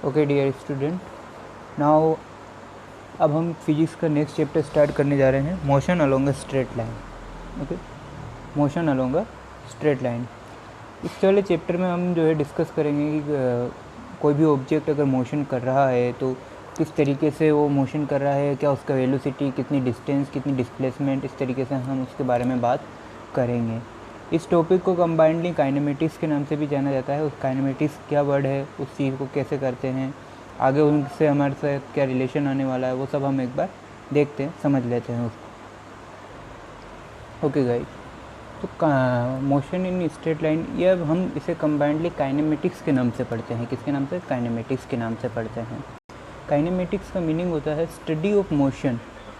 Okay dear student, now अब हम physics का नेक्स्ट चैप्टर स्टार्ट करने जा रहे हैं, motion along a straight line. Okay, motion along a straight line. इस वाले चैप्टर में हम जो है डिस्कस करेंगे कि कोई भी ऑब्जेक्ट अगर मोशन कर रहा है तो किस तरीके से वो मोशन कर रहा है, क्या उसका वेलोसिटी, कितनी डिस्टेंस, कितनी डिस्प्लेसमेंट, इस तरीके से हम उसके बारे में बात करेंगे। इस टॉपिक को कंबाइंडली काइनेमेटिक्स के नाम से भी जाना जाता है। उस काइनेमेटिक्स क्या वर्ड है, उस चीज़ को कैसे करते हैं, आगे उनसे हमारे साथ क्या रिलेशन आने वाला है, वो सब हम एक बार देखते हैं, समझ लेते हैं उसको। ओके गाइस, तो मोशन इन स्ट्रेट लाइन, ये अब हम इसे कंबाइंडली काइनेमेटिक्स के नाम से पढ़ते हैं। किसके नाम से? काइनेमेटिक्स के नाम से पढ़ते हैं। काइनेमेटिक्स का मीनिंग होता है study of motion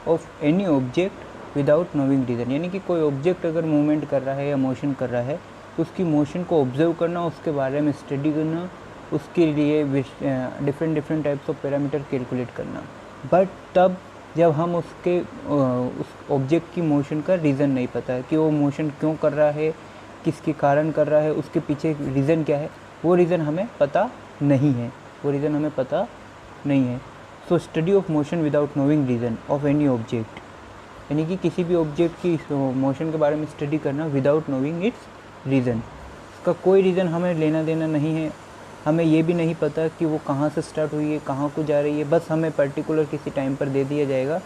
of any object without knowing reason. यानी कि कोई ऑब्जेक्ट अगर मूवमेंट कर रहा है या मोशन कर रहा है तो उसकी मोशन को ऑब्जर्व करना, उसके बारे में स्टडी करना, उसके लिए different types of parameter calculate करना। बट तब जब हम उस ऑब्जेक्ट की मोशन का रीज़न नहीं पता है कि वो मोशन क्यों कर रहा है, किसके कारण कर रहा है, उसके पीछे रीज़न क्या है, वो रीज़न हमें पता नहीं है। So study of motion without knowing reason of any object, यानी कि किसी भी ऑब्जेक्ट की मोशन के बारे में स्टडी करना विदाउट नोइंग इट्स रीज़न। इसका कोई रीज़न हमें लेना देना नहीं है, हमें ये भी नहीं पता कि वो कहाँ से स्टार्ट हुई है, कहाँ को जा रही है। बस हमें पर्टिकुलर किसी टाइम पर दे दिया जाएगा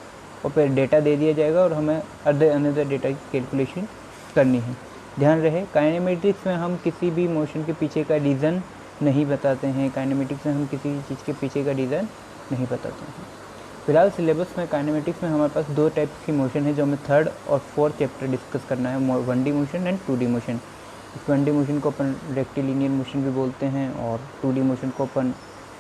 और फिर डेटा दे दिया जाएगा और हमें अनदर डेटा की कैलकुलेशन करनी है। ध्यान रहे, काइनेमेटिक्स में हम किसी भी मोशन के पीछे का रीज़न नहीं बताते हैं। काइनेमेटिक्स में हम किसी चीज़ के पीछे का रीज़न नहीं बताते हैं। फिलहाल सिलेबस में काइनेमेटिक्स में हमारे पास दो टाइप की मोशन है जो हमें थर्ड और फोर्थ चैप्टर डिस्कस करना है, 1D motion and 2D motion. इस 1D मोशन को अपन रेक्टिलिनियर मोशन भी बोलते हैं और 2D मोशन को अपन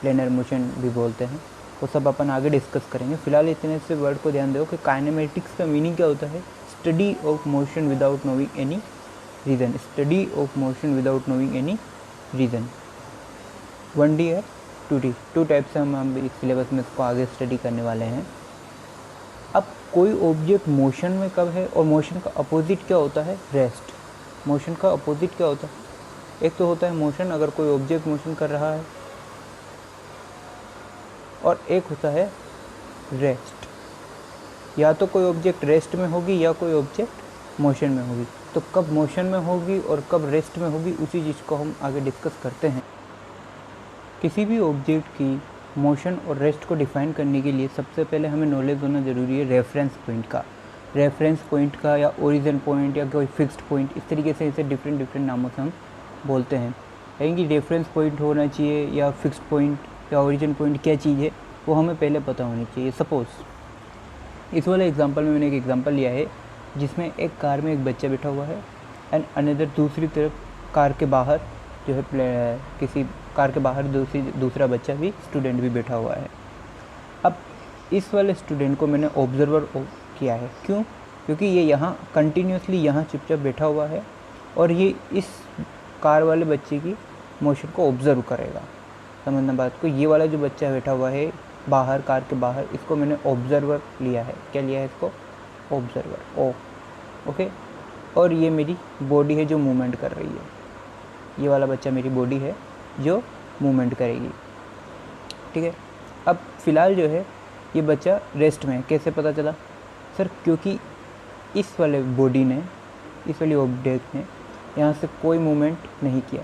प्लेनर मोशन भी बोलते हैं। वो सब अपन आगे डिस्कस करेंगे। फिलहाल इतने से वर्ड को ध्यान दो कि काइनेमेटिक्स का मीनिंग क्या होता है? Study of motion without knowing any reason. Study of motion without knowing any reason. 1D है 2D, टू टाइप से हम इस सिलेबस में इसको आगे स्टडी करने वाले हैं। अब कोई ऑब्जेक्ट मोशन में कब है और मोशन का अपोजिट क्या होता है? रेस्ट। मोशन का अपोजिट क्या होता है? एक तो होता है मोशन, अगर कोई ऑब्जेक्ट मोशन कर रहा है, और एक होता है रेस्ट। या तो कोई ऑब्जेक्ट रेस्ट में होगी या कोई ऑब्जेक्ट मोशन में होगी। तो कब मोशन में होगी और कब रेस्ट में होगी, उसी चीज़ को हम आगे डिस्कस करते हैं। किसी भी ऑब्जेक्ट की मोशन और रेस्ट को डिफ़ाइन करने के लिए सबसे पहले हमें नॉलेज होना ज़रूरी है रेफरेंस पॉइंट का या ओरिजिन पॉइंट या कोई फिक्स्ड पॉइंट। इस तरीके से इसे डिफरेंट नामों से हम बोलते हैं। यानी कि रेफरेंस पॉइंट होना चाहिए या फिक्स्ड पॉइंट या ओरिजिन पॉइंट क्या चीज़ है वो हमें पहले पता होनी चाहिए। सपोज़ इस वाले एग्जांपल में मैंने एक एग्जांपल लिया है जिसमें एक कार में एक बच्चा बैठा हुआ है एंड अनदर दूसरी तरफ कार के बाहर जो है किसी कार के बाहर दूसरा बच्चा भी स्टूडेंट भी बैठा हुआ है। अब इस वाले स्टूडेंट को मैंने ऑब्जर्वर किया है। क्यों? क्योंकि ये यहाँ कंटिन्यूसली यहाँ चुपचाप बैठा हुआ है और ये इस कार वाले बच्चे की मोशन को ऑब्ज़र्व करेगा। समझना बात को, ये वाला जो बच्चा बैठा हुआ है बाहर, कार के बाहर, इसको मैंने ऑब्जर्वर लिया है। क्या लिया है इसको? ऑब्जर्वर। ओके। और ये मेरी बॉडी है जो मूवमेंट कर रही है। ये वाला बच्चा मेरी बॉडी है जो मूवमेंट करेगी। ठीक है। अब फ़िलहाल जो है ये बच्चा रेस्ट में है। कैसे पता चला सर? क्योंकि इस वाले बॉडी ने, इस वाली ऑब्जेक्ट ने यहाँ से कोई मूवमेंट नहीं किया।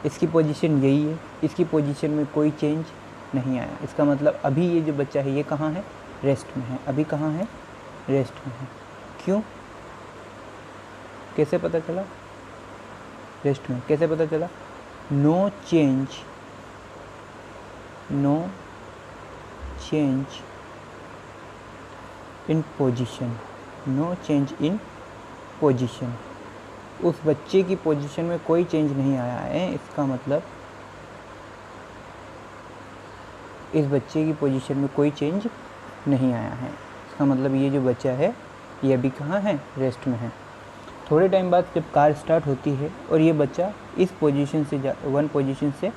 इसकी पोजीशन यही है, इसकी पोजीशन में कोई चेंज नहीं आया। इसका मतलब अभी ये जो बच्चा है ये कहाँ है? रेस्ट में है। अभी कहाँ है? रेस्ट में है। क्यों? कैसे पता चला? रेस्ट में कैसे पता चला? No change in position. No change in position. उस बच्चे की पोजीशन में कोई चेंज नहीं आया है। इसका मतलब इस बच्चे की पोजीशन में कोई चेंज नहीं आया है। इसका मतलब ये जो बच्चा है ये अभी कहाँ है? रेस्ट में है। थोड़े टाइम बाद जब कार स्टार्ट होती है और ये बच्चा इस पोजीशन से वन पोजीशन से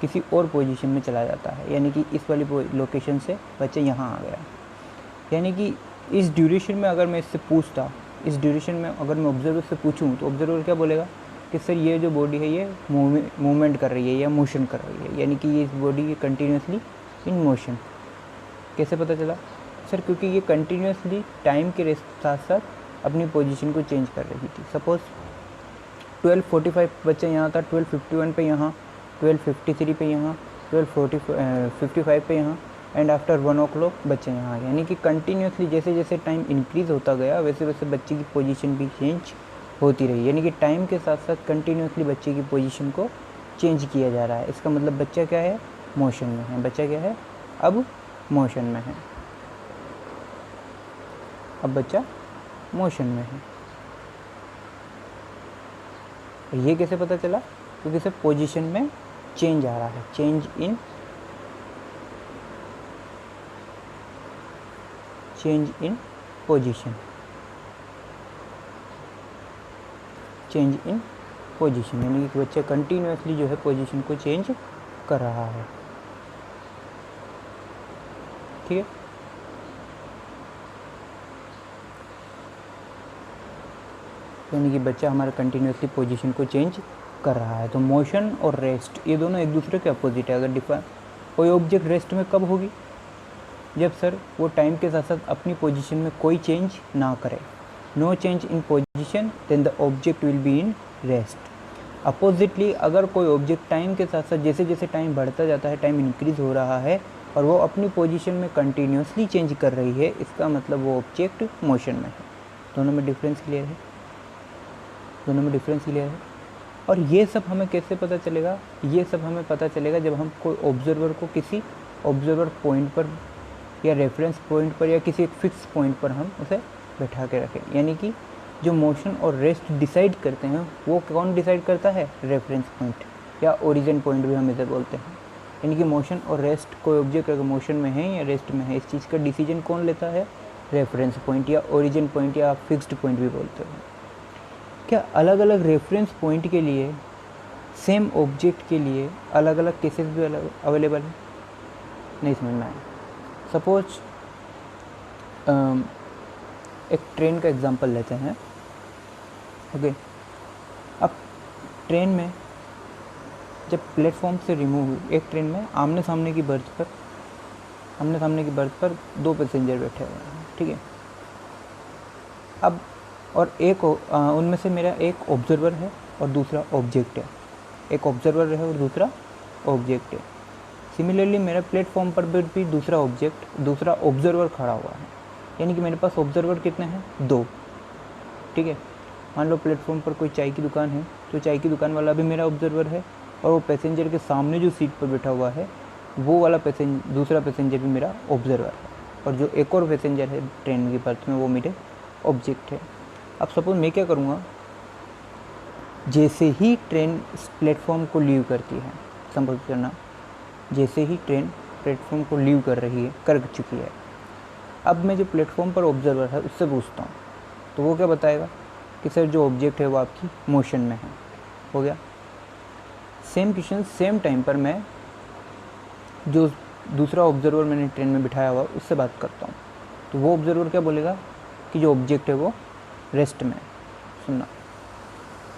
किसी और पोजीशन में चला जाता है, यानी कि इस वाली लोकेशन से बच्चा यहाँ आ गया। यानी कि इस ड्यूरेशन में अगर मैं इससे पूछता, इस ड्यूरेशन में अगर मैं ऑब्जर्वर से पूछूं तो ऑब्जर्वर क्या बोलेगा? कि सर ये जो बॉडी है ये मूवमेंट कर रही है या मोशन कर रही है, यानी कि ये बॉडी कंटिन्यूसली इन मोशन। कैसे पता चला? सर क्योंकि ये कंटिन्यूसली टाइम के साथ साथ अपनी पोजीशन को चेंज कर रही थी। सपोज़ 12:45 बच्चा यहाँ था, 12:51 पे यहाँ, 12:53 पे यहाँ, 12:55 पे यहाँ, एंड आफ्टर 1 o'clock बच्चे यहाँ आए। यानी कि कंटिन्यूसली जैसे जैसे टाइम इंक्रीज़ होता गया वैसे वैसे बच्चे की पोजीशन भी चेंज होती रही। यानी कि टाइम के साथ साथ कंटिन्यूसली बच्चे की पोजीशन को चेंज किया जा रहा है। इसका मतलब बच्चा क्या है? मोशन में है। बच्चा क्या है? अब मोशन में है। अब बच्चा मोशन में है। ये कैसे पता चला? क्योंकि सिर्फ पोजीशन में चेंज आ रहा है, change in position, change in position, यानी कि बच्चा कंटिन्यूसली जो है पोजीशन को चेंज कर रहा है। ठीक है, यानी कि बच्चा हमारा कंटिन्यूसली पोजीशन को चेंज कर रहा है। तो मोशन और रेस्ट ये दोनों एक दूसरे के अपोजिट है। अगर कोई ऑब्जेक्ट रेस्ट में कब होगी? जब सर वो टाइम के साथ साथ अपनी पोजीशन में कोई चेंज ना करे। No change in position then the object will be in rest. Oppositely अगर कोई ऑब्जेक्ट टाइम के साथ साथ जैसे जैसे टाइम बढ़ता जाता है, टाइम इंक्रीज़ हो रहा है और वो अपनी पोजीशन में कंटिन्यूसली चेंज कर रही है, इसका मतलब वो ऑब्जेक्ट मोशन में है। दोनों में डिफरेंस क्लियर है? दोनों में डिफरेंस क्लियर है। और ये सब हमें कैसे पता चलेगा? ये सब हमें पता चलेगा जब हम कोई ऑब्जर्वर को किसी ऑब्जर्वर पॉइंट पर या रेफरेंस पॉइंट पर या किसी एक फिक्स पॉइंट पर हम उसे बैठा के रखें। यानी कि जो मोशन और रेस्ट डिसाइड करते हैं वो कौन डिसाइड करता है? रेफरेंस पॉइंट या ओरिजिन पॉइंट भी हम इसे बोलते हैं। यानी कि मोशन और रेस्ट, कोई ऑब्जेक्ट अगर मोशन में है या रेस्ट में है, इस चीज़ का डिसीजन कौन लेता है? रेफरेंस पॉइंट या ओरिजिन पॉइंट या आप फिक्स्ड पॉइंट भी बोलते हैं। क्या अलग अलग रेफरेंस पॉइंट के लिए सेम ऑब्जेक्ट के लिए अलग अलग केसेस भी अलग अवेलेबल है? नहीं समझ में आया। सपोज एक ट्रेन का एग्जांपल लेते हैं। ओके, अब ट्रेन में जब प्लेटफॉर्म से रिमूव हुई, एक ट्रेन में आमने सामने की बर्थ पर 2 पैसेंजर बैठे हुए हैं। ठीक है, अब और एक उनमें से मेरा एक ऑब्जर्वर है और दूसरा ऑब्जेक्ट है। एक ऑब्जर्वर है और दूसरा ऑब्जेक्ट है। सिमिलरली मेरा प्लेटफॉर्म पर भी दूसरा ऑब्जर्वर खड़ा हुआ है। यानी कि मेरे पास ऑब्जर्वर कितने हैं? 2। ठीक है, मान लो प्लेटफॉर्म पर कोई चाय की दुकान है तो चाय की दुकान वाला भी मेरा ऑब्जर्वर है और वो पैसेंजर के सामने जो सीट पर बैठा हुआ है वो वाला दूसरा पैसेंजर भी मेरा ऑब्जर्वर है, और जो एक और पैसेंजर है ट्रेन की बर्थ में वो मेरे ऑब्जेक्ट है। अब सपोज मैं क्या करूँगा, जैसे ही ट्रेन इस प्लेटफॉर्म को लीव करती है, सपोज करना जैसे ही ट्रेन प्लेटफॉर्म को लीव कर चुकी है, अब मैं जो प्लेटफॉर्म पर ऑब्जर्वर है उससे पूछता हूँ तो वो क्या बताएगा कि सर जो ऑब्जेक्ट है वो आपकी मोशन में है। हो गया। सेम क्वेश्चन सेम टाइम पर मैं जो दूसरा ऑब्जर्वर मैंने ट्रेन में बिठाया हुआ उससे बात करता हूँ तो वो ऑब्जर्वर क्या बोलेगा कि जो ऑब्जेक्ट है वो रेस्ट में है। सुनना,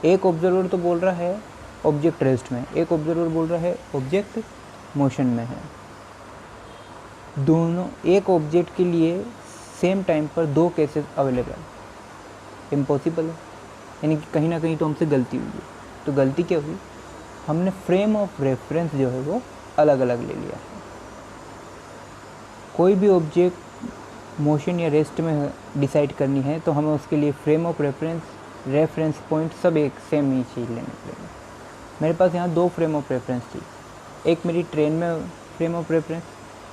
एक ऑब्जर्वर तो बोल रहा है ऑब्जेक्ट रेस्ट में, एक ऑब्जर्वर बोल रहा है ऑब्जेक्ट मोशन में है। दोनों एक ऑब्जेक्ट के लिए सेम टाइम पर 2 केसेस अवेलेबल, इम्पॉसिबल है। यानी कि कहीं ना कहीं तो हमसे गलती हुई है। तो गलती क्या हुई? हमने फ्रेम ऑफ रेफरेंस जो है वो अलग अलग ले लिया है। कोई भी ऑब्जेक्ट मोशन या रेस्ट में डिसाइड करनी है तो हमें उसके लिए फ्रेम ऑफ रेफरेंस पॉइंट सब एक सेम ही चीज़ लेने पड़ेंगे। मेरे पास यहाँ 2 फ्रेम ऑफ रेफरेंस थी, एक मेरी ट्रेन में फ्रेम ऑफ रेफरेंस,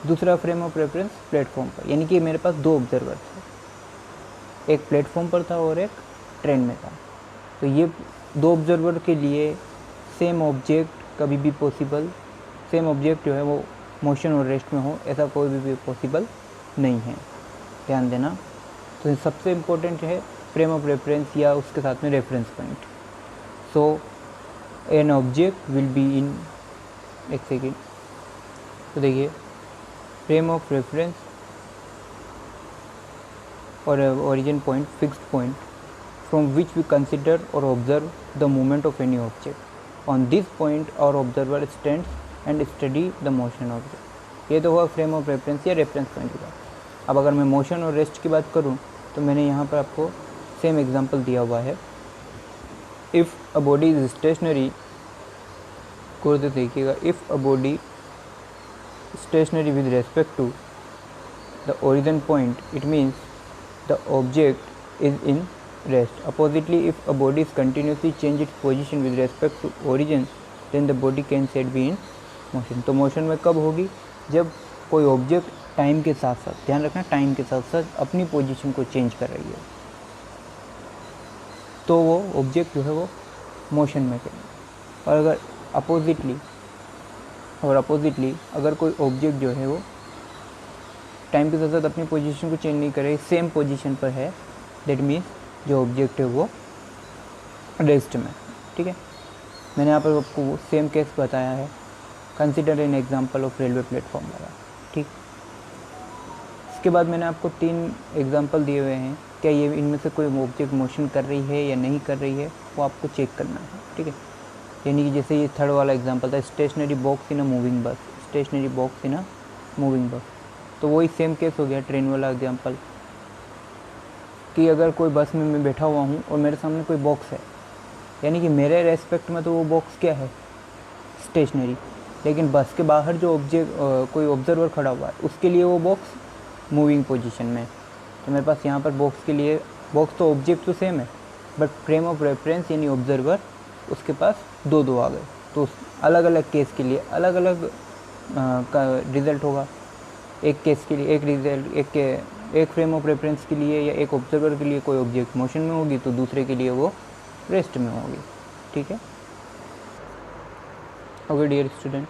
दूसरा फ्रेम ऑफ रेफरेंस प्लेटफॉर्म पर। यानी कि मेरे पास 2 ऑब्जर्वर थे, एक प्लेटफॉर्म पर था और एक ट्रेन में था। तो ये 2 ऑब्जर्वर के लिए सेम ऑब्जेक्ट कभी भी पॉसिबल, सेम ऑब्जेक्ट जो है वो मोशन और रेस्ट में हो, ऐसा कोई भी पॉसिबल नहीं है। ध्यान देना। तो सबसे इम्पोर्टेंट है फ्रेम ऑफ रेफरेंस या उसके साथ में reference point. So an object will be इन, एक सेकेंड, तो देखिए फ्रेम ऑफ रेफरेंस और origin point, fixed point, from which we consider or observe the movement of any object. On this point our observer stands and study the motion of it. ये तो हुआ frame of reference या reference point की बात। अब अगर मैं motion और रेस्ट की बात करूँ तो मैंने यहाँ पर आपको सेम एग्जांपल दिया हुआ है। If a body is stationary, को देखिएगा, if a body stationary with respect to the origin point, it means the object is in rest. Oppositely, if a body is continuously change its position with respect to origin, then the body can said be in motion. तो motion में कब होगी? जब कोई object time के साथ साथ, ध्यान रखना, टाइम के साथ साथ अपनी पोजीशन को चेंज कर रही है, तो वो ऑब्जेक्ट जो है वो मोशन में करेगा। और अगर अपोजिटली अगर कोई ऑब्जेक्ट जो है वो टाइम के साथ साथ अपनी पोजीशन को चेंज नहीं करे, सेम पोजीशन पर है, दैट मीन्स जो ऑब्जेक्ट है वो रेस्ट में। ठीक है, मैंने यहाँ पर आपको सेम केस बताया है। Consider an example of railway platform वाला। ठीक, इसके बाद मैंने आपको 3 एग्जांपल दिए हुए हैं। क्या ये इनमें से कोई ऑब्जेक्ट मोशन कर रही है या नहीं कर रही है, वो आपको चेक करना है। ठीक है, यानी कि जैसे ये थर्ड वाला एग्जांपल था, stationary box in a moving bus, stationary box in a moving bus, तो वही सेम केस हो गया ट्रेन वाला एग्जांपल, कि अगर कोई बस में मैं बैठा हुआ हूँ और मेरे सामने कोई बॉक्स है, यानी कि मेरे रेस्पेक्ट में तो वो बॉक्स क्या है, स्टेशनरी, लेकिन बस के बाहर जो ऑब्जेक्ट कोई ऑब्जर्वर खड़ा हुआ है उसके लिए वो बॉक्स मूविंग पोजीशन में। तो मेरे पास यहाँ पर बॉक्स के लिए, बॉक्स तो ऑब्जेक्ट तो सेम है, बट फ्रेम ऑफ रेफरेंस यानी ऑब्जर्वर उसके पास 2 आ गए, तो अलग अलग केस के लिए अलग अलग का रिज़ल्ट होगा। एक केस के लिए एक रिजल्ट, एक फ्रेम ऑफ रेफरेंस के लिए या एक ऑब्जर्वर के लिए कोई ऑब्जेक्ट मोशन में होगी, तो दूसरे के लिए वो रेस्ट में होगी। ठीक है, ओके डियर स्टूडेंट,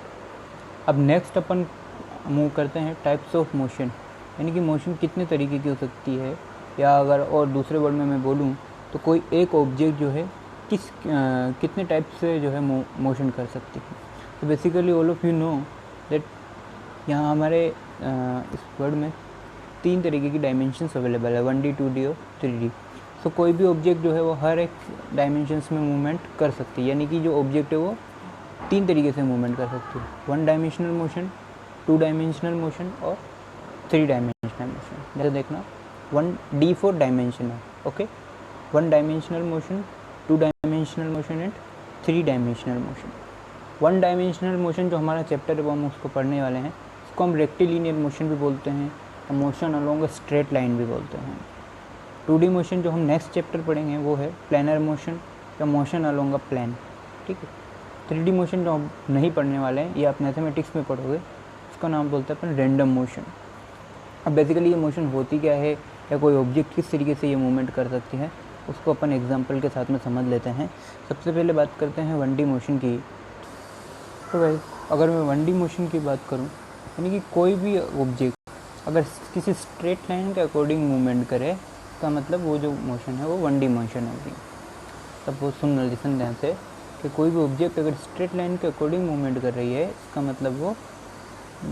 अब नेक्स्ट अपन मूव करते हैं टाइप्स ऑफ मोशन, यानी कि मोशन कितने तरीके की हो सकती है, या अगर और दूसरे वर्ड में मैं बोलूँ तो कोई एक ऑब्जेक्ट जो है कितने टाइप से जो है मोशन कर सकती है। तो basically all of you know that यहाँ हमारे इस वर्ड में 3 तरीके की डायमेंशंस अवेलेबल है, 1D 2D और 3D। सो कोई भी ऑब्जेक्ट जो है वो हर एक डायमेंशंस में मूवमेंट कर सकती है, यानी कि जो ऑब्जेक्ट है वो 3 तरीके से मूवमेंट कर सकती है, 1 डायमेंशनल मोशन, 2 डायमेंशनल मोशन और 3 डायमेंशनल मोशन। जैसे देखना 1D 4 डायमेंशन है, okay, 1 dimensional motion, 2 dimensional motion and 3 dimensional motion. 1 dimensional motion जो हमारा चैप्टर है वो हम उसको पढ़ने वाले हैं, इसको हम रेक्टिलिनियर मोशन भी बोलते हैं और motion along a straight line भी बोलते हैं। 2D मोशन जो हम नेक्स्ट चैप्टर पढ़ेंगे वो है प्लानर मोशन या मोशन अलोंग अ प्लान। ठीक है, 3D मोशन जो हम नहीं पढ़ने वाले हैं, ये आप मैथमेटिक्स में पढ़ोगे, इसका नाम बोलते हैं अपन रैंडम मोशन। अब बेसिकली ये मोशन होती क्या है या कोई ऑब्जेक्ट किस तरीके से ये मूवमेंट कर सकती है, उसको अपन एग्जाम्पल के साथ में समझ लेते हैं। सबसे पहले बात करते हैं 1D मोशन की। तो भाई अगर मैं 1D मोशन की बात करूँ, यानी कि कोई भी ऑब्जेक्ट अगर किसी स्ट्रेट लाइन के अकॉर्डिंग मूवमेंट करे, तो मतलब वो जो मोशन है वो 1D मोशन होगी। तब वो सुन लिसन ध्यान से कि कोई भी ऑब्जेक्ट अगर स्ट्रेट लाइन के अकॉर्डिंग मूवमेंट कर रही है, इसका मतलब वो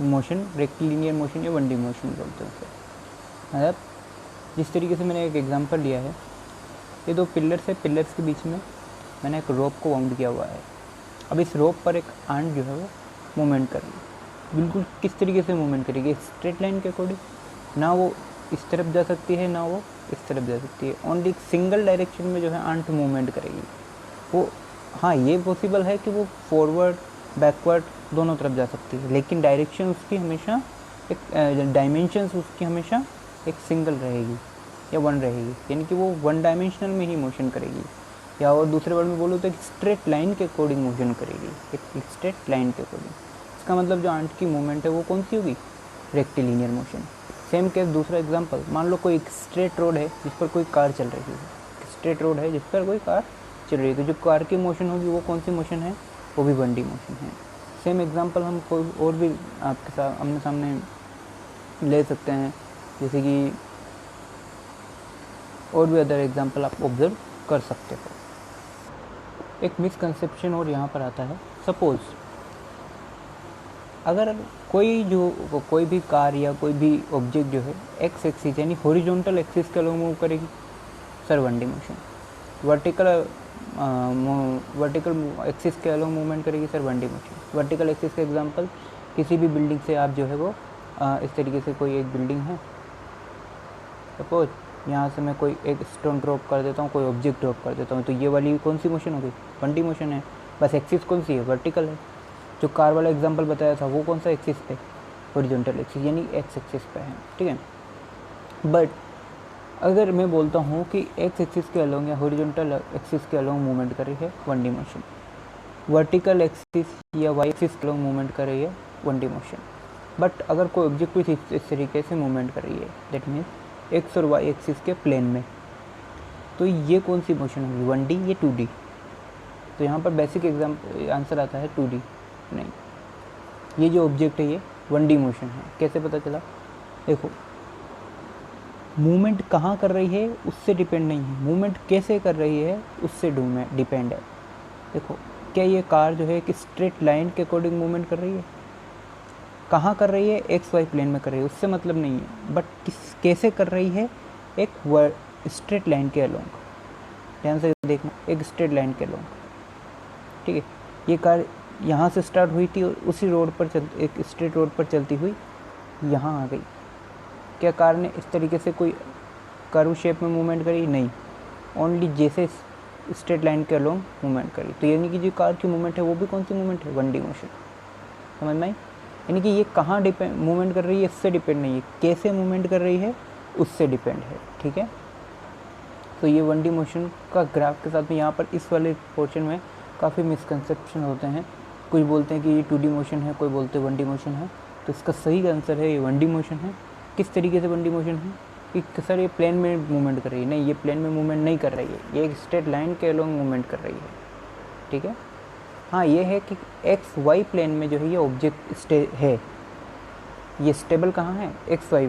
मोशन रेक्टिलिनियर मोशन या 1D मोशन बोलते हैं। मतलब जिस तरीके से मैंने एक एग्जांपल लिया है, ये 2 पिलर्स है, पिलर्स के बीच में मैंने एक रोप को वाउंड किया हुआ है। अब इस रोप पर एक आंट जो है वो मूवमेंट कर रही है, बिल्कुल किस तरीके से मूवमेंट करेगी, स्ट्रेट लाइन के अकॉर्डिंग, ना वो इस तरफ जा सकती है ना वो इस तरफ जा सकती है, ओनली सिंगल डायरेक्शन में जो है आंट मूवमेंट करेगी वो। हाँ, ये पॉसिबल है कि वो फॉरवर्ड बैकवर्ड दोनों तरफ जा सकती है, लेकिन डायरेक्शन उसकी हमेशा एक डायमेंशंस उसकी हमेशा एक सिंगल रहेगी या 1 रहेगी, यानी कि वो 1 डायमेंशनल में ही मोशन करेगी, या और दूसरे वर्ड में बोलो तो एक स्ट्रेट लाइन के अकॉर्डिंग मोशन करेगी, एक स्ट्रेट लाइन के अकॉर्डिंग। इसका मतलब जो आंट की मूवमेंट है वो कौन सी होगी, रेक्टिलिनियर मोशन। सेम केस दूसरा एग्जांपल, मान लो कोई एक स्ट्रेट रोड है जिस पर कोई कार चल रही है, स्ट्रेट रोड है जिस पर कोई कार चल रही है, तो जो कार की मोशन होगी वो कौन सी मोशन है, वो भी 1D मोशन है। सेम एग्जांपल हम कोई और भी आपके साथ आमने सामने ले सकते हैं, जैसे कि और भी अदर एग्जांपल आप ऑब्जर्व कर सकते हो। एक मिसकंसेप्शन और यहाँ पर आता है, सपोज़ अगर कोई भी कार या कोई भी ऑब्जेक्ट जो है एक्स एक्सिस यानी हॉरिजॉन्टल एक्सिस के अलॉन्ग मूव करेगी, sir 1D motion. Vertical axis के अलोंग मूवमेंट करेगी sir 1D motion. Vertical axis का एग्जांपल किसी भी बिल्डिंग से आप जो है वो इस तरीके से कोई एक बिल्डिंग है, सपोज यहाँ से मैं कोई एक स्टोन ड्रॉप कर देता हूँ, कोई ऑब्जेक्ट ड्रॉप कर देता हूँ, तो ये वाली कौन सी मोशन हो गई? 1D मोशन है। बस एक्सिस कौन सी है? वर्टिकल है। जो कार वाला एग्जांपल बताया था वो कौन सा एक्सिस पे? हॉरिजॉन्टल एक्सिस, यानी एक्स एक्सिस पे है, ठीक है। बट अगर मैं बोलता हूँ कि एक्स एक्सिस के अलोंग या हॉरिजॉन्टल एक्सिस के अलोंग मूवमेंट कर रही है 1D मोशन, वर्टिकल एक्सिस या वाई एक्सिस के अलोंग मूवमेंट कर रही है 1D मोशन। बट अगर कोई ऑब्जेक्ट इस तरीके से मूवमेंट कर रही है, दैट मीन्स एक्स और वाई एक्सिस के प्लेन में, तो ये कौन सी मोशन होगी? 1D या 2D? तो यहाँ पर बेसिक एग्जाम्पल आंसर आता है 2D। नहीं, ये जो ऑब्जेक्ट है ये 1D मोशन है। कैसे पता चला? देखो, मूवमेंट कहाँ कर रही है उससे डिपेंड नहीं है, मूवमेंट कैसे कर रही है उससे डिपेंड है। देखो, क्या ये कार जो है एक स्ट्रेट लाइन के अकॉर्डिंग मूवमेंट कर रही है? कहाँ कर रही है? एक्स वाई प्लेन में कर रही है, उससे मतलब नहीं है। बट कैसे कर रही है? एक स्ट्रेट लाइन के अलोंग। ध्यान से देखना, एक स्ट्रेट लाइन के अलोंग, ठीक है। ये कार यहाँ से स्टार्ट हुई थी और उसी रोड पर एक स्ट्रेट रोड पर चलती हुई यहाँ आ गई। क्या कार ने इस तरीके से कोई कर्व शेप में मूवमेंट करी? नहीं, ओनली जैसे स्ट्रेट लाइन के अलोंग मूवमेंट करी। तो यानी कि जो कार की मूवमेंट है वो भी कौन सी मूवमेंट है? 1D motion. समझ में आई? यानी कि ये कहाँ मूवमेंट कर रही है इससे डिपेंड नहीं है, कैसे मूवमेंट कर रही है उससे डिपेंड है, ठीक है। तो ये 1D मोशन का ग्राफ के साथ में यहाँ पर इस वाले पोर्शन में काफ़ी मिसकंसेप्शन होते हैं। कुछ बोलते हैं कि ये 2D मोशन है, कोई बोलते हैं 1D मोशन है। तो इसका सही आंसर है ये 1D मोशन है। किस तरीके से 1D मोशन है कि सर ये प्लेन में मूवमेंट कर रही है? नहीं, ये प्लेन में मूवमेंट नहीं कर रही है, ये एक स्ट्रेट लाइन के अलोंग मूवमेंट कर रही है, ठीक है। हाँ, ये है कि एक्स वाई प्लेन में जो है ये ऑब्जेक्ट है, ये स्टेबल कहाँ है? एक्स वाई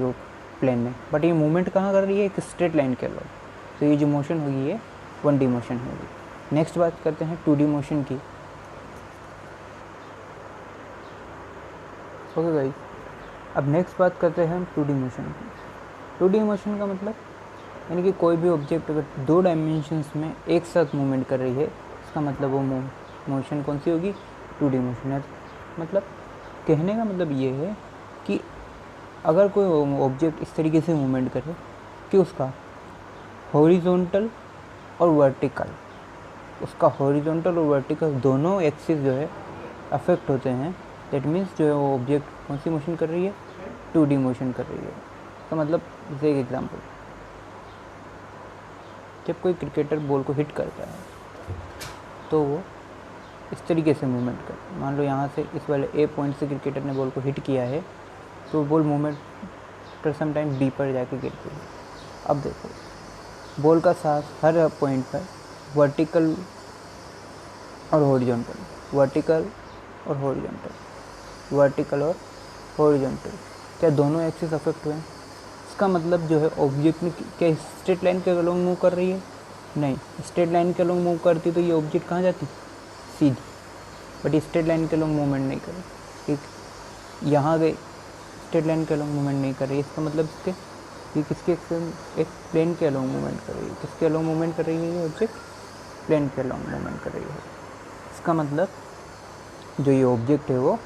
प्लेन में, बट ये मूवमेंट कहाँ कर रही है? एक स्ट्रेट लाइन के अलोंग। तो ये जो मोशन होगी ये 1D मोशन होगी। नेक्स्ट बात करते हैं 2D मोशन की। ओके गाइस, अब नेक्स्ट बात करते हैं हम 2D मोशन की। 2D मोशन का मतलब यानी कि कोई भी ऑब्जेक्ट अगर 2 डायमेंशंस में एक साथ मूवमेंट कर रही है, इसका मतलब वो मोशन कौन सी होगी? 2D मोशन है। मतलब कहने का मतलब ये है कि अगर कोई ऑब्जेक्ट इस तरीके से मूवमेंट करे कि उसका हॉरिजॉन्टल और वर्टिकल, उसका हॉरिजॉन्टल और वर्टिकल दोनों एक्सिस जो है अफेक्ट होते हैं, दैट मीन्स जो है वो ऑब्जेक्ट कौन सी मोशन कर रही है? 2D मोशन कर रही है। तो मतलब जैसे एक एग्जांपल, जब कोई क्रिकेटर बॉल को हिट करता है तो वो इस तरीके से मूवमेंट कर, मान लो यहाँ से इस वाले ए पॉइंट से क्रिकेटर ने बॉल को हिट किया है तो बॉल मूवमेंट कर सम टाइम बी पर जाके गिरती है। अब देखो, बॉल का साथ हर पॉइंट पर वर्टिकल और हॉरिजॉन्टल, वर्टिकल और हॉरिजॉन्टल, वर्टिकल और हॉरिजॉन्टल, क्या दोनों एक्सिस अफेक्ट हुए हैं? इसका मतलब जो है ऑब्जेक्ट में क्या स्ट्रेट लाइन के अलोंग मूव कर रही है? नहीं, स्ट्रेट लाइन के अलोंग मूव करती तो ये ऑब्जेक्ट कहाँ जाती? सीधी। बट स्ट्रेट लाइन के अलोंग मूवमेंट नहीं कर रही, ठीक, यहाँ गई, स्ट्रेट लाइन के अलोंग मूवमेंट नहीं कर रही। इसका मतलब इसके ये किसके एक प्लेन के अलोंग मूवमेंट कर रही है। किसके अलोंग मूवमेंट कर रही है ये ऑब्जेक्ट? प्लेन के अलोंग मूवमेंट कर रही है। इसका मतलब जो ये ऑब्जेक्ट है वो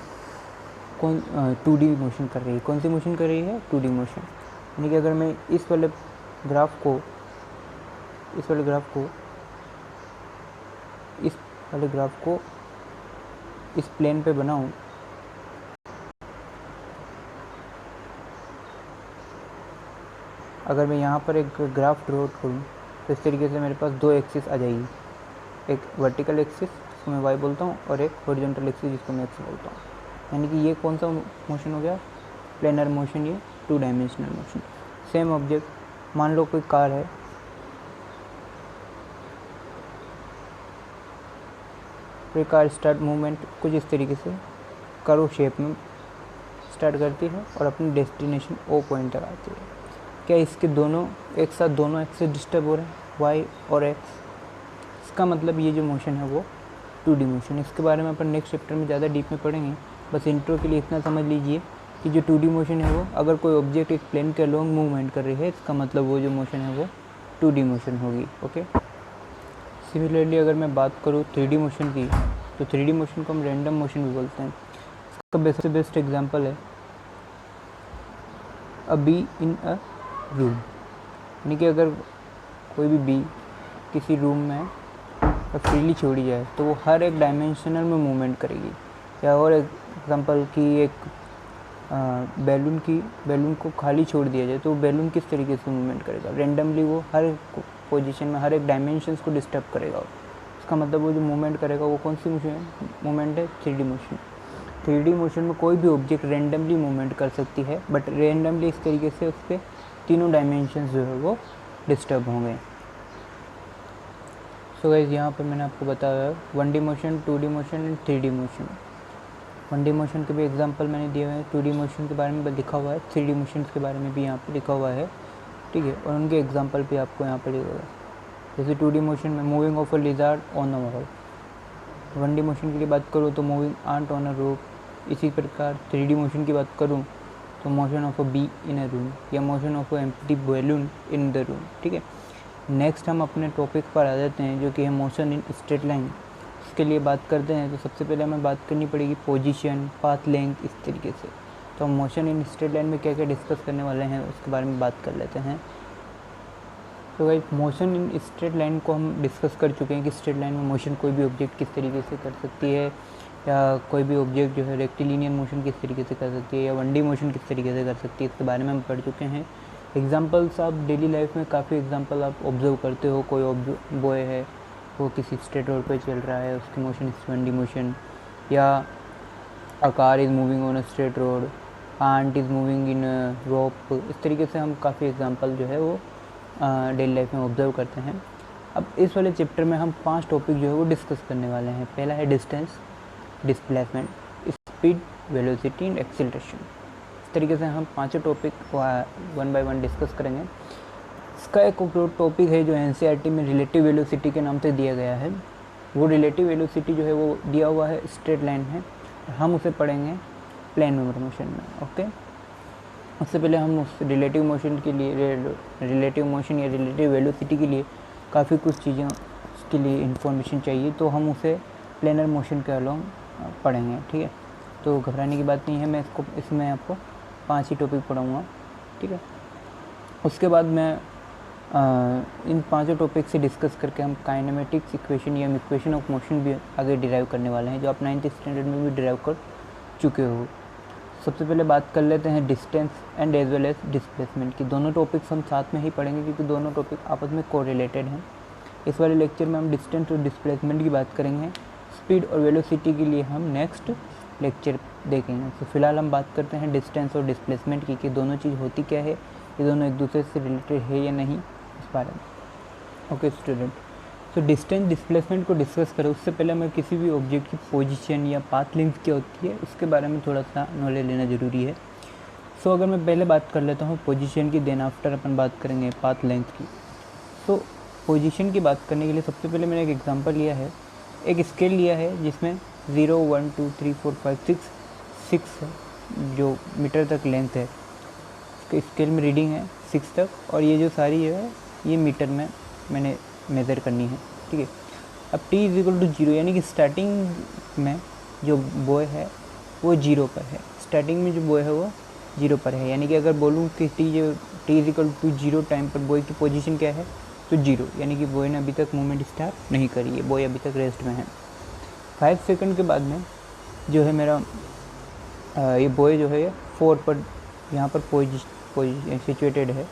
कौन 2D मोशन कर रही है। कौन सी मोशन कर रही है? 2D motion. यानी कि अगर मैं इस वाले ग्राफ को इस प्लेन पे बनाऊं, अगर मैं यहाँ पर एक ग्राफ ड्रॉ करूँ तो इस तरीके से मेरे पास 2 एक्सिस आ जाएगी, एक वर्टिकल एक्सिस जिसको मैं वाई बोलता हूँ और एक हॉरिजॉन्टल एक्सिस जिसको मैं एक्स बोलता हूँ। यानी कि ये कौन सा मोशन हो गया? प्लेनर मोशन, ये 2 डायमेंशनल मोशन। सेम ऑब्जेक्ट, मान लो कोई कार है, ये कार स्टार्ट मूवमेंट कुछ इस तरीके से कर्व शेप में स्टार्ट करती है और अपनी डेस्टिनेशन ओ पॉइंट तक आती है। क्या इसके दोनों एक साथ दोनों एक्सिस डिस्टर्ब हो रहे हैं, वाई और एक्स? इसका मतलब ये जो मोशन है वो 2D मोशन है। इसके बारे में अपन नेक्स्ट चैप्टर में ज़्यादा डीप में पढ़ेंगे। बस इंट्रो के लिए इतना समझ लीजिए कि जो 2D मोशन है वो, अगर कोई ऑब्जेक्ट एक प्लेन के अलोंग मूवमेंट कर रही है, इसका मतलब वो जो मोशन है वो 2D मोशन होगी। ओके, सिमिलरली अगर मैं बात करूँ 3D मोशन की, तो 3D मोशन को हम रैंडम मोशन भी बोलते हैं। इसका सबसे बेस्ट एग्जांपल है अ बी इन अ रूम, यानी कि अगर कोई भी बी किसी रूम में फ्रीली छोड़ी जाए तो वो हर एक डायमेंशनल में मूवमेंट करेगी। या और एग्जांपल की एक बैलून को खाली छोड़ दिया जाए तो बैलून किस तरीके से मूवमेंट करेगा, रेंडमली वो हर पोजीशन में हर एक डायमेंशंस को डिस्टर्ब करेगा। इसका मतलब वो जो मूवमेंट करेगा वो कौन सी मूवमेंट है, 3D मोशन। 3D मोशन में कोई भी ऑब्जेक्ट रेंडमली मूवमेंट कर सकती है, बट रेंडमली इस तरीके से उस पर तीनों डायमेंशंस जो है वो डिस्टर्ब होंगे। सो गाइस यहाँ पर मैंने आपको बताया 1D motion, 2D motion and 3D motion. 1D motion के भी एग्जांपल मैंने दिए हुए हैं, 2D मोशन के बारे में लिखा हुआ है, 3D मोशन के बारे में भी यहाँ पे लिखा हुआ है, ठीक है, और उनके एग्जांपल भी आपको यहाँ पर लिखा हुआ है। जैसे 2D मोशन में moving of a lizard on a wall. 1D motion के लिए बात करूँ तो moving ant on a rope. इसी प्रकार 3D मोशन की बात करूँ तो motion of a bee in a room या motion of a empty balloon in the room, ठीक है। नेक्स्ट हम अपने टॉपिक पर आ जाते हैं जो कि है मोशन इन स्ट्रेट लाइन। इसके लिए बात करते हैं तो सबसे पहले हमें बात करनी पड़ेगी पोजीशन, पाथ लेंथ, इस तरीके से। तो हम मोशन इन स्ट्रेट लाइन में क्या क्या डिस्कस करने वाले हैं उसके बारे में बात कर लेते हैं। तो guys motion in straight line को हम डिस्कस कर चुके हैं कि स्ट्रेट लाइन में मोशन कोई भी ऑब्जेक्ट किस तरीके से कर सकती है, या कोई भी ऑब्जेक्ट जो है रेक्टिलिनियर मोशन किस तरीके से कर सकती है, या 1D मोशन किस तरीके से कर सकती है, इसके बारे में हम पढ़ चुके हैं। एग्जांपल्स आप डेली लाइफ में काफ़ी एग्जांपल आप ऑब्जर्व करते हो। कोई बॉय है वो किसी स्ट्रेट रोड पे चल रहा है, उसकी मोशन इज 1D मोशन, या a car is moving on a straight road, ant is moving in rope. इस तरीके से हम काफ़ी एग्जांपल जो है वो डेली लाइफ में ऑब्जर्व करते हैं। अब इस वाले चैप्टर में हम 5 टॉपिक जो है वो डिस्कस करने वाले हैं। पहला है distance, displacement, speed, velocity and acceleration. इस तरीके से हम 5 टॉपिक 1 बाय 1 डिस्कस करेंगे। इसका एक टॉपिक है जो NCERT में रिलेटिव वेलोसिटी के नाम से दिया गया है। वो रिलेटिव वेलोसिटी जो है वो दिया हुआ है स्ट्रेट लाइन है, हम उसे पढ़ेंगे प्लेन वेव मोशन में, ओके। उससे पहले हम उस रिलेटिव मोशन के लिए, रिलेटिव मोशन या रिलेटिव वेलोसिटी के लिए काफ़ी कुछ चीज़ें उसके लिए इन्फॉर्मेशन चाहिए, तो हम उसे प्लेनर मोशन के अलॉन्ग पढ़ेंगे, ठीक है। तो घबराने की बात नहीं है, मैं इसमें आपको 5 ही टॉपिक पढ़ाऊँगा, ठीक है। उसके बाद मैं इन 5 टॉपिक से डिस्कस करके हम काइनेमेटिक्स इक्वेशन या इक्वेशन ऑफ मोशन भी आगे डिराइव करने वाले हैं, जो आप 9th स्टैंडर्ड में भी डिराइव कर चुके हो। सबसे पहले बात कर लेते हैं distance and as well as displacement की। दोनों टॉपिक्स हम साथ में ही पढ़ेंगे क्योंकि दोनों टॉपिक आपस में कोरिलेटेड हैं। इस वाले लेक्चर में हम डिस्टेंस और डिस्प्लेसमेंट की बात करेंगे। स्पीड और वेलोसिटी के लिए हम नेक्स्ट लेक्चर देखेंगे। तो फिलहाल हम बात करते हैं डिस्टेंस और डिस्प्लेसमेंट की कि दोनों चीज़ होती क्या है, ये दोनों एक दूसरे से रिलेटेड है या नहीं, इस बारे में। ओके स्टूडेंट, तो डिस्टेंस डिस्प्लेसमेंट को डिस्कस करें उससे पहले हमें किसी भी ऑब्जेक्ट की पोजीशन या पाथ लेंथ क्या होती है उसके बारे में थोड़ा सा नॉलेज लेना ज़रूरी है। सो अगर मैं पहले बात कर लेता हूँ पोजीशन की, देन आफ्टर अपन बात करेंगे पाथ लेंथ की। तो पोजीशन की बात करने के लिए सबसे पहले मैंने एक एग्जांपल लिया है, एक स्केल लिया है जिसमें 0, 1, 2, 3, 4, 5, 6 जो मीटर तक लेंथ है, उसके स्केल में रीडिंग है 6 तक, और ये जो सारी है ये मीटर में मैंने मेज़र करनी है, ठीक है। अब t = 0 यानी कि स्टार्टिंग में जो बॉय है वो 0 पर है, स्टार्टिंग में जो बॉय है वो 0 पर है, यानी कि अगर बोलूँ कि t = 0 टाइम पर बॉय की पोजीशन क्या है तो 0, यानी कि बॉय ने अभी तक मूवमेंट स्टार्ट नहीं करी है, बॉय अभी तक रेस्ट में है। 5 सेकंड के बाद में जो है मेरा ये बॉय जो है ये 4 पर यहाँ पर सिचुएटेड है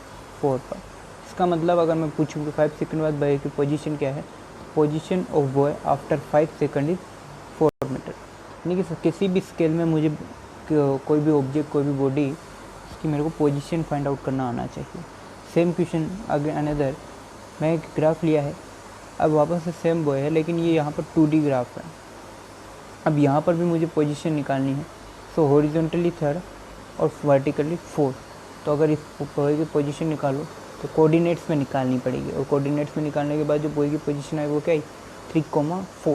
4 पर। इसका मतलब अगर मैं पूछूँ कि 5 सेकंड बाद बॉय की पोजीशन क्या है, position of boy after 5 second is 4 metre. यानी कि किसी भी स्केल में मुझे कोई भी ऑब्जेक्ट, कोई भी बॉडी, उसकी मेरे को पोजीशन फाइंड आउट करना आना चाहिए। सेम क्वेश्चन अगेन अनदर, मैं एक ग्राफ लिया है, अब वापस से सेम बॉय है लेकिन ये यहाँ पर 2D ग्राफ है। अब यहाँ पर भी मुझे पोजीशन निकालनी है, सो हॉरिजॉन्टली 3 और वर्टिकली 4। तो अगर इस बॉय की पोजीशन निकालो तो कोऑर्डिनेट्स में निकालनी पड़ेगी, और कोऑर्डिनेट्स में निकालने के बाद जो बॉय की पोजीशन है वो क्या है 3,4,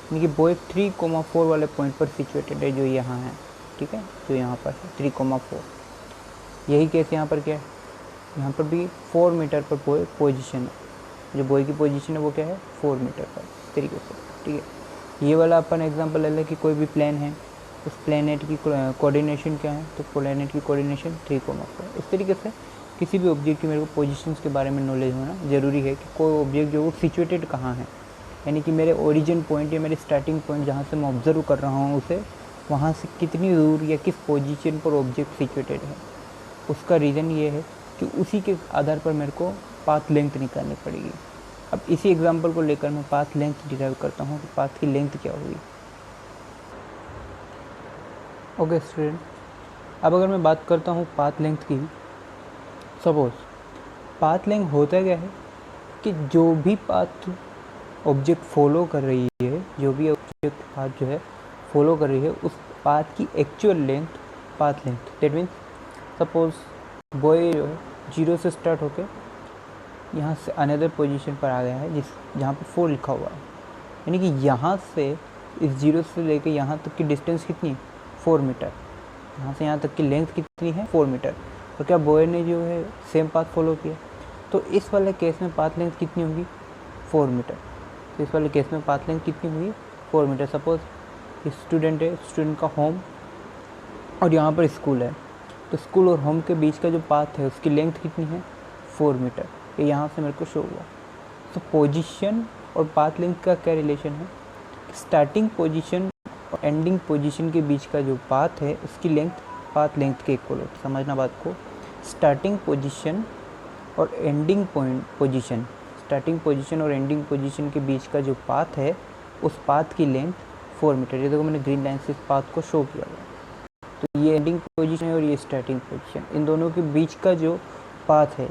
यानी कि बॉय 3,4 वाले पॉइंट पर सिचुएटेड है जो यहाँ है, ठीक है, जो यहाँ पर है 3,4। यही केस यहाँ पर क्या है, यहाँ पर भी 4 मीटर पर बॉय पोजीशन है, जो बॉय की पोजीशन है वो क्या है 4 मीटर पर, इस तरीके से। ठीक है, ये वाला अपन एग्जांपल ले लें कि कोई भी प्लेन है, उस प्लेनेट की कोऑर्डिनेशन क्या है, तो प्लेनेट की कोऑर्डिनेशन 3,4। इस तरीके से किसी भी ऑब्जेक्ट की मेरे को पोजीशंस के बारे में नॉलेज होना ज़रूरी है कि कोई ऑब्जेक्ट जो वो सिचुएटेड कहाँ है, यानी कि मेरे ओरिजिन पॉइंट या मेरे स्टार्टिंग पॉइंट जहाँ से मैं ऑब्जर्व कर रहा हूँ उसे, वहाँ से कितनी दूर या किस पोजीशन पर ऑब्जेक्ट सिचुएटेड है। उसका रीज़न ये है कि उसी के आधार पर मेरे को पाथ लेंथ निकालनी पड़ेगी। अब इसी एग्जांपल को लेकर मैं पाथ लेंथ डिराइव करता हूँ कि पाथ की लेंथ क्या होगी। ओके स्टूडेंट, अब अगर मैं बात करता हूँ पाथ लेंथ की, सपोज पाथ लेंथ होता क्या है कि जो भी पाथ ऑब्जेक्ट फॉलो कर रही है, जो भी ऑब्जेक्ट पाथ जो है फॉलो कर रही है, उस पाथ की actual length path length, that means suppose boy जो है 0 से स्टार्ट होके यहाँ से अनदर पोजीशन पर आ गया है जहाँ पर 4 लिखा हुआ है, यानी कि यहाँ से इस 0 से लेके यहाँ तक की डिस्टेंस कितनी है 4 मीटर। यहाँ से यहाँ तक की लेंथ कितनी है 4 मीटर। तो क्या बॉय ने जो है सेम पाथ फॉलो किया, तो इस वाले केस में पाथ लेंथ कितनी होगी 4 मीटर। तो इस वाले केस में पाथ लेंथ कितनी होगी 4 मीटर। सपोज स्टूडेंट है, स्टूडेंट का होम और यहाँ पर स्कूल है, तो स्कूल और होम के बीच का जो पाथ है उसकी लेंथ कितनी है 4 मीटर। ये यहाँ से मेरे को शो हुआ। तो पोजीशन और पाथ लेंथ का क्या रिलेशन है, स्टार्टिंग पोजीशन और एंडिंग पोजीशन के बीच का जो पाथ है उसकी लेंथ पाथ लेंथ के इक्वल होती है। समझना बात को, स्टार्टिंग पोजीशन और एंडिंग पोजीशन, स्टार्टिंग पोजीशन और एंडिंग पोजीशन के बीच का जो पाथ है उस पाथ की लेंथ 4 मीटर। ये देखो मैंने ग्रीन लाइन से इस पाथ को शो किया हुआ। तो ये एंडिंग पोजीशन है और ये स्टार्टिंग पोजीशन, इन दोनों के बीच का जो पाथ है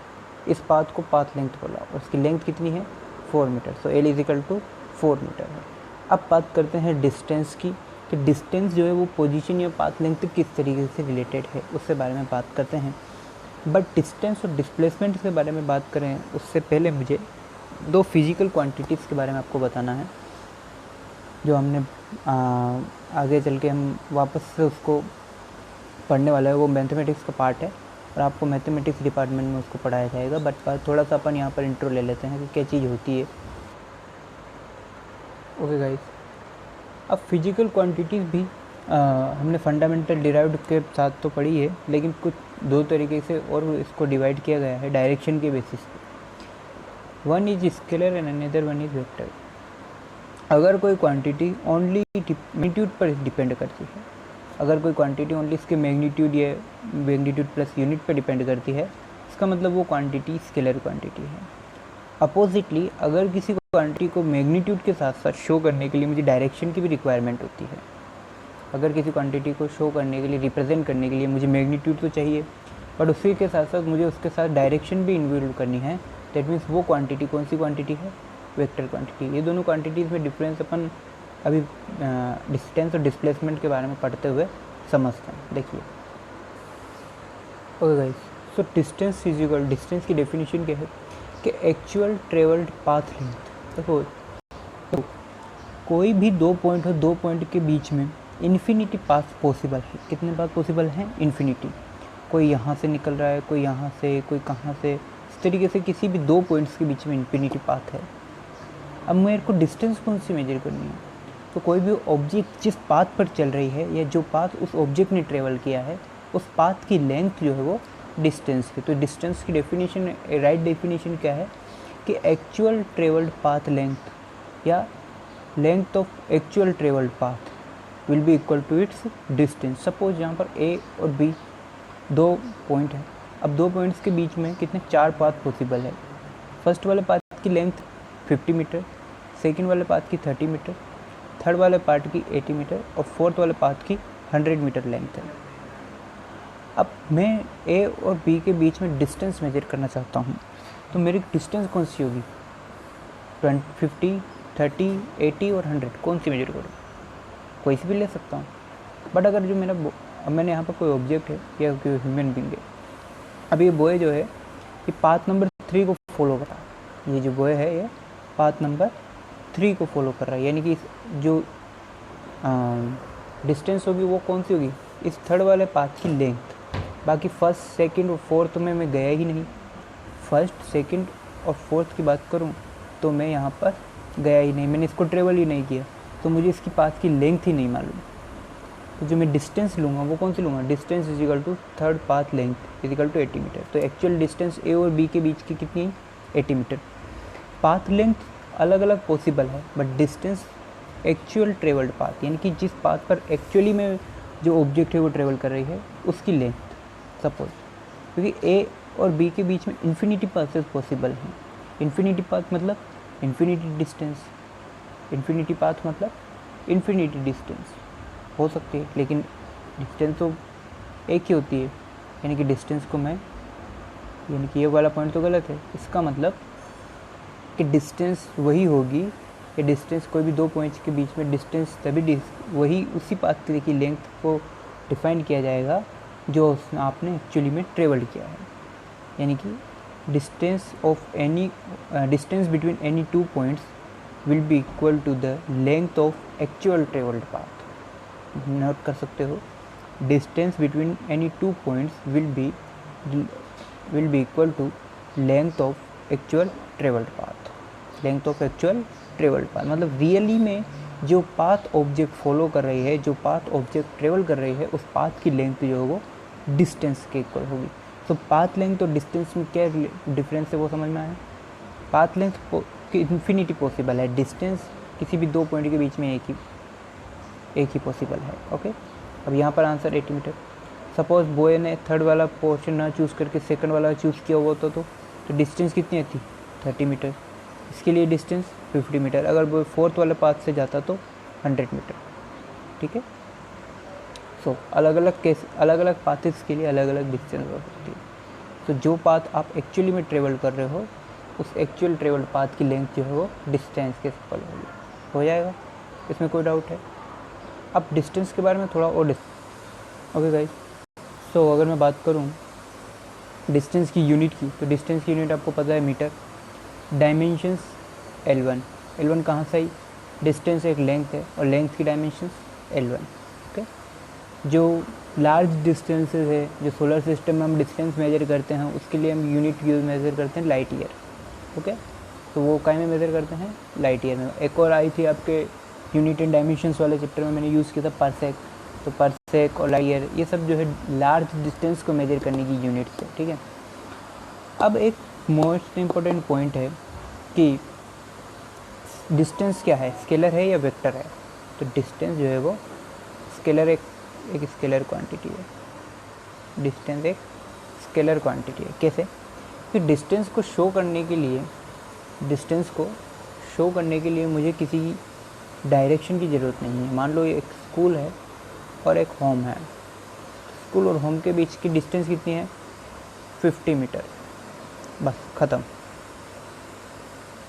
इस पाथ को पाथ लेंथ बोला और उसकी लेंथ कितनी है 4 metre. So L is equal to 4 metre है। अब बात करते हैं डिस्टेंस की, कि डिस्टेंस जो है वो पोजीशन या पाथ लेंथ से किस तरीके से रिलेटेड है, उससे बारे में बात करते हैं। बट डिस्टेंस और डिस्प्लेसमेंट के बारे में बात करें उससे पहले मुझे 2 फिजिकल क्वांटिटीज़ के बारे में आपको बताना है, जो हमने आगे चल के हम वापस से उसको पढ़ने वाला है। वो मैथमेटिक्स का पार्ट है और आपको मैथमेटिक्स डिपार्टमेंट में उसको पढ़ाया जाएगा। बट थोड़ा सा अपन यहाँ पर इंट्रो ले लेते हैं कि क्या चीज़ होती है। ओके गाइस, अब फिजिकल क्वांटिटीज़ भी हमने फंडामेंटल डिराइव्ड के साथ तो पढ़ी है, लेकिन कुछ 2 तरीके से और इसको डिवाइड किया गया है डायरेक्शन के बेसिस पे। One is scalar and another one is vector. अगर कोई क्वांटिटी ओनली मैग्नीट्यूड पर डिपेंड करती है, अगर कोई क्वांटिटी ओनली इसके मैग्नीट्यूड या मैग्नीट्यूड प्लस यूनिट पर डिपेंड करती है, इसका मतलब वो क्वांटिटी स्केलर क्वांटिटी है। अपोजिटली अगर किसी क्वांटिटी को मैग्नीट्यूड के साथ साथ शो करने के लिए मुझे डायरेक्शन की भी रिक्वायरमेंट होती है, अगर किसी क्वांटिटी को शो करने के लिए, रिप्रेजेंट करने के लिए मुझे मैग्नीट्यूड तो चाहिए, बट उसी के साथ साथ मुझे उसके साथ डायरेक्शन भी इन्वॉल्व करनी है, दैट मीन्स वो क्वांटिटी कौन सी क्वांटिटी है, वेक्टर क्वांटिटी। ये दोनों क्वांटिटीज़ में डिफरेंस अपन अभी डिस्टेंस और डिस्प्लेसमेंट के बारे में पढ़ते हुए समझते हैं। देखिए okay guys, so distance is equal, distance की डेफिनेशन क्या है कि एक्चुअल ट्रेवल्ड पाथ लेंथ। देखो कोई भी 2 पॉइंट हो, 2 पॉइंट के बीच में इन्फिनिटी पाथ पॉसिबल है। कितने पाथ पॉसिबल हैं, इन्फिनिटी। कोई यहाँ से निकल रहा है, कोई यहाँ से, कोई कहाँ से, इस तरीके से किसी भी 2 पॉइंट्स के बीच में इन्फिनिटी पाथ है। अब मेरे को डिस्टेंस कौन सी मेजर करनी है, तो कोई भी ऑब्जेक्ट जिस पाथ पर चल रही है या जो पाथ उस ऑब्जेक्ट ने ट्रेवल किया है उस पाथ की लेंथ जो है वो डिस्टेंस है। तो डिस्टेंस की डेफिनेशन, राइट डेफिनेशन क्या है कि एक्चुअल ट्रेवल्ड पाथ लेंथ या length of actual travelled path will be equal to its distance. Suppose यहाँ पर ए और बी 2 पॉइंट है। अब 2 पॉइंट्स के बीच में कितने 4 पाथ पॉसिबल है। फर्स्ट वाले पाथ की लेंथ 50 मीटर, सेकेंड वाले पाथ की 30 मीटर, थर्ड वाले पार्ट की 80 मीटर और फोर्थ वाले पाथ की 100 मीटर लेंथ है। अब मैं ए और बी के बीच में डिस्टेंस मेजर करना चाहता हूँ, तो मेरी डिस्टेंस कौन सी होगी, 50, 30, 80 और 100, कौन सी मेजर करूँ, कोई सी भी ले सकता हूँ। बट अगर जो मैंने यहाँ पर कोई ऑब्जेक्ट है या कोई ह्यूमन बीइंग है, अब ये बॉय जो है ये पाथ नंबर 3 को फॉलो कर रहा है, ये जो बॉय है ये पाथ नंबर 3 को फॉलो कर रहा है, यानी कि जो डिस्टेंस होगी वो कौन सी होगी, इस थर्ड वाले पाथ की लेंथ। बाकी फर्स्ट, सेकंड और फोर्थ में मैं गया ही नहीं, फर्स्ट, सेकंड और फोर्थ की बात करूँ तो मैं यहाँ पर गया ही नहीं, मैंने इसको ट्रेवल ही नहीं किया, तो मुझे इसकी पाथ की लेंथ ही नहीं मालूम। तो जो मैं डिस्टेंस लूँगा वो कौन सी लूँगा, distance is equal to third path length is equal to 80 metre. तो एक्चुअल डिस्टेंस ए और बी के बीच की कितनी है, 80 मीटर। पाथ लेंथ अलग अलग पॉसिबल है, but distance actual travelled path, यानी कि जिस पाथ पर एक्चुअली में जो ऑब्जेक्ट है वो ट्रेवल कर रही है उसकी लेंथ। सपोज क्योंकि ए और बी के बीच में इन्फिनिटी पाथेस पॉसिबल हैं। इन्फिनिटी पाथ मतलब इन्फिनिटी डिस्टेंस, इन्फिनिटी पाथ मतलब इन्फिनिटी डिस्टेंस हो सकती है, लेकिन डिस्टेंस तो एक ही होती है। यानी कि डिस्टेंस को मैं, यानी कि ये वाला पॉइंट तो गलत है, इसका मतलब कि डिस्टेंस वही होगी, कि डिस्टेंस कोई भी दो पॉइंट्स के बीच में डिस्टेंस तभी वही उसी पाथ की लेंथ को डिफाइन किया जाएगा जो आपने एक्चुअली में ट्रेवल किया है। यानी कि distance between any two points will be equal to the length of actual travelled path. Note कर सकते हो, distance between any two points will be equal to length of actual travelled path. Length of actual travelled path मतलब really में जो path object follow कर रही है, जो पाथ ऑब्जेक्ट ट्रेवल कर रही है, उस पाथ की लेंथ जो है वो डिस्टेंस के इक्वल होगी। तो पाथ लेंथ और डिस्टेंस में क्या डिफरेंस है वो समझ में आया। पाथ लेंथ की इन्फिनिटी पॉसिबल है, डिस्टेंस किसी भी दो पॉइंट के बीच में एक ही पॉसिबल है। ओके, अब यहाँ पर आंसर 80 मीटर। सपोज बॉय ने थर्ड वाला पोर्शन ना चूज़ करके सेकंड वाला चूज़ किया हुआ तो डिस्टेंस कितनी थी, 30 मीटर। इसके लिए डिस्टेंस 50 मीटर। अगर वो फोर्थ वाले पाथ से जाता तो 100 मीटर। ठीक है, सो अलग अलग पाथ्स के लिए अलग अलग डिस्टेंस हो सकती है। तो जो पाथ आप एक्चुअली में ट्रेवल कर रहे हो, उस एक्चुअल ट्रेवल्ड पाथ की लेंथ जो है वो डिस्टेंस के इक्वल होगी। हो जाएगा, इसमें कोई डाउट है। अब डिस्टेंस के बारे में थोड़ा और ओके गाइस, सो अगर मैं बात करूँ डिस्टेंस की यूनिट की, तो डिस्टेंस की यूनिट आपको पता है मीटर। डायमेंशंस L1 कहाँ से आई, डिस्टेंस एक लेंथ है और लेंथ की डायमेंशंस L1। ओके, जो लार्ज डिस्टेंसेस है, जो सोलर सिस्टम में हम डिस्टेंस मेजर करते हैं, उसके लिए हम यूनिट मेजर करते हैं लाइट ईयर। ओके, तो वो काय में मेजर करते हैं, लाइट ईयर में। एक और आई थी आपके यूनिट एंड डायमेंशंस वाले चैप्टर में, मैंने यूज़ किया था परसेक। तो परसेक और लाइट ईयर ये सब जो है लार्ज डिस्टेंस को मेजर करने की यूनिट्स है। ठीक है, अब एक मोस्ट इम्पोर्टेंट पॉइंट है कि डिस्टेंस क्या है, स्केलर है या वेक्टर है। तो डिस्टेंस जो है वो स्केलर, एक स्केलर क्वांटिटी है। डिस्टेंस एक स्केलर क्वांटिटी है। कैसे, कि डिस्टेंस को शो करने के लिए मुझे किसी डायरेक्शन की ज़रूरत नहीं है। मान लो एक स्कूल है और एक होम है, स्कूल और होम के बीच की डिस्टेंस कितनी है, 50 मीटर। बस ख़त्म।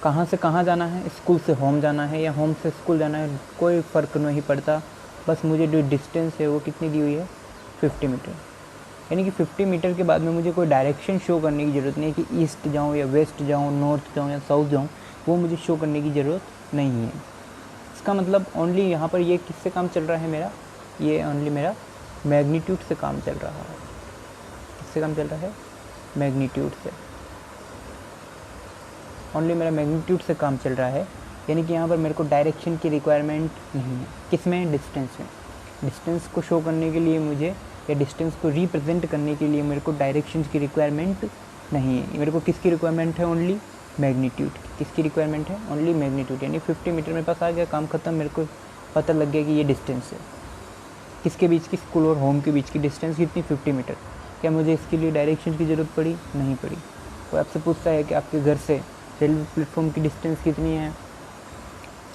कहाँ से कहाँ जाना है, स्कूल से होम जाना है या होम से स्कूल जाना है, कोई फ़र्क नहीं पड़ता। बस मुझे जो डिस्टेंस है वो कितनी दी हुई है, 50 मीटर। यानी कि 50 मीटर के बाद में मुझे कोई डायरेक्शन शो करने की ज़रूरत नहीं है कि ईस्ट जाऊँ या वेस्ट जाऊँ, नॉर्थ जाऊँ या साउथ जाऊँ, वो मुझे शो करने की ज़रूरत नहीं है। इसका मतलब ओनली यहाँ पर ये किससे काम चल रहा है मेरा, ये ओनली मेरा मैग्नीट्यूड से काम चल रहा है। किससे काम चल रहा है, मैग्नीट्यूड से। ओनली मेरा मैग्नीट्यूड से काम चल रहा है। यानी कि यहाँ पर मेरे को डायरेक्शन की रिक्वायरमेंट नहीं है। किस में, डिस्टेंस में। डिस्टेंस को शो करने के लिए मुझे, या डिस्टेंस को रिप्रेजेंट करने के लिए मेरे को डायरेक्शन की रिक्वायरमेंट नहीं है। मेरे को किसकी रिक्वायरमेंट है, ओनली मैग्नीट्यूड की। किसकी रिक्वायरमेंट है, ओनली मैग्नीट्यूड। यानी 50 मीटर मेरे पास आ गया, काम खत्म। मेरे को पता लग गया कि ये डिस्टेंस है। किसके बीच की, स्कूल और होम के बीच की डिस्टेंस कितनी, 50 मीटर। क्या मुझे इसके लिए डायरेक्शन की ज़रूरत पड़ी, नहीं पड़ी। कोई आपसे पूछता है कि आपके घर से रेलवे प्लेटफॉर्म की डिस्टेंस कितनी है,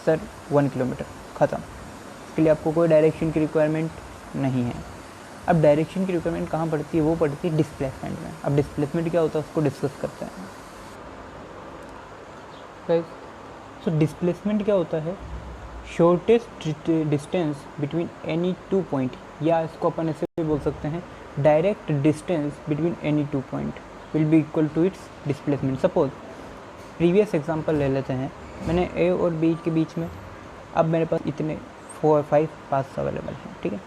सर 1 किलोमीटर, ख़त्म। इसके लिए आपको कोई डायरेक्शन की रिक्वायरमेंट नहीं है। अब डायरेक्शन की रिक्वायरमेंट कहाँ पड़ती है, वो पड़ती है डिस्प्लेसमेंट में। अब डिस्प्लेसमेंट क्या होता है उसको डिस्कस करते हैं। सो डिस्प्लेसमेंट क्या होता है, shortest distance between any two point, या इसको अपन ऐसे भी बोल सकते हैं, direct distance between any two point will be equal to its displacement. Suppose previous example ले लेते हैं, मैंने ए और बी के बीच में, अब मेरे पास इतने 4-5 पाथ्स अवेलेबल हैं। ठीक है,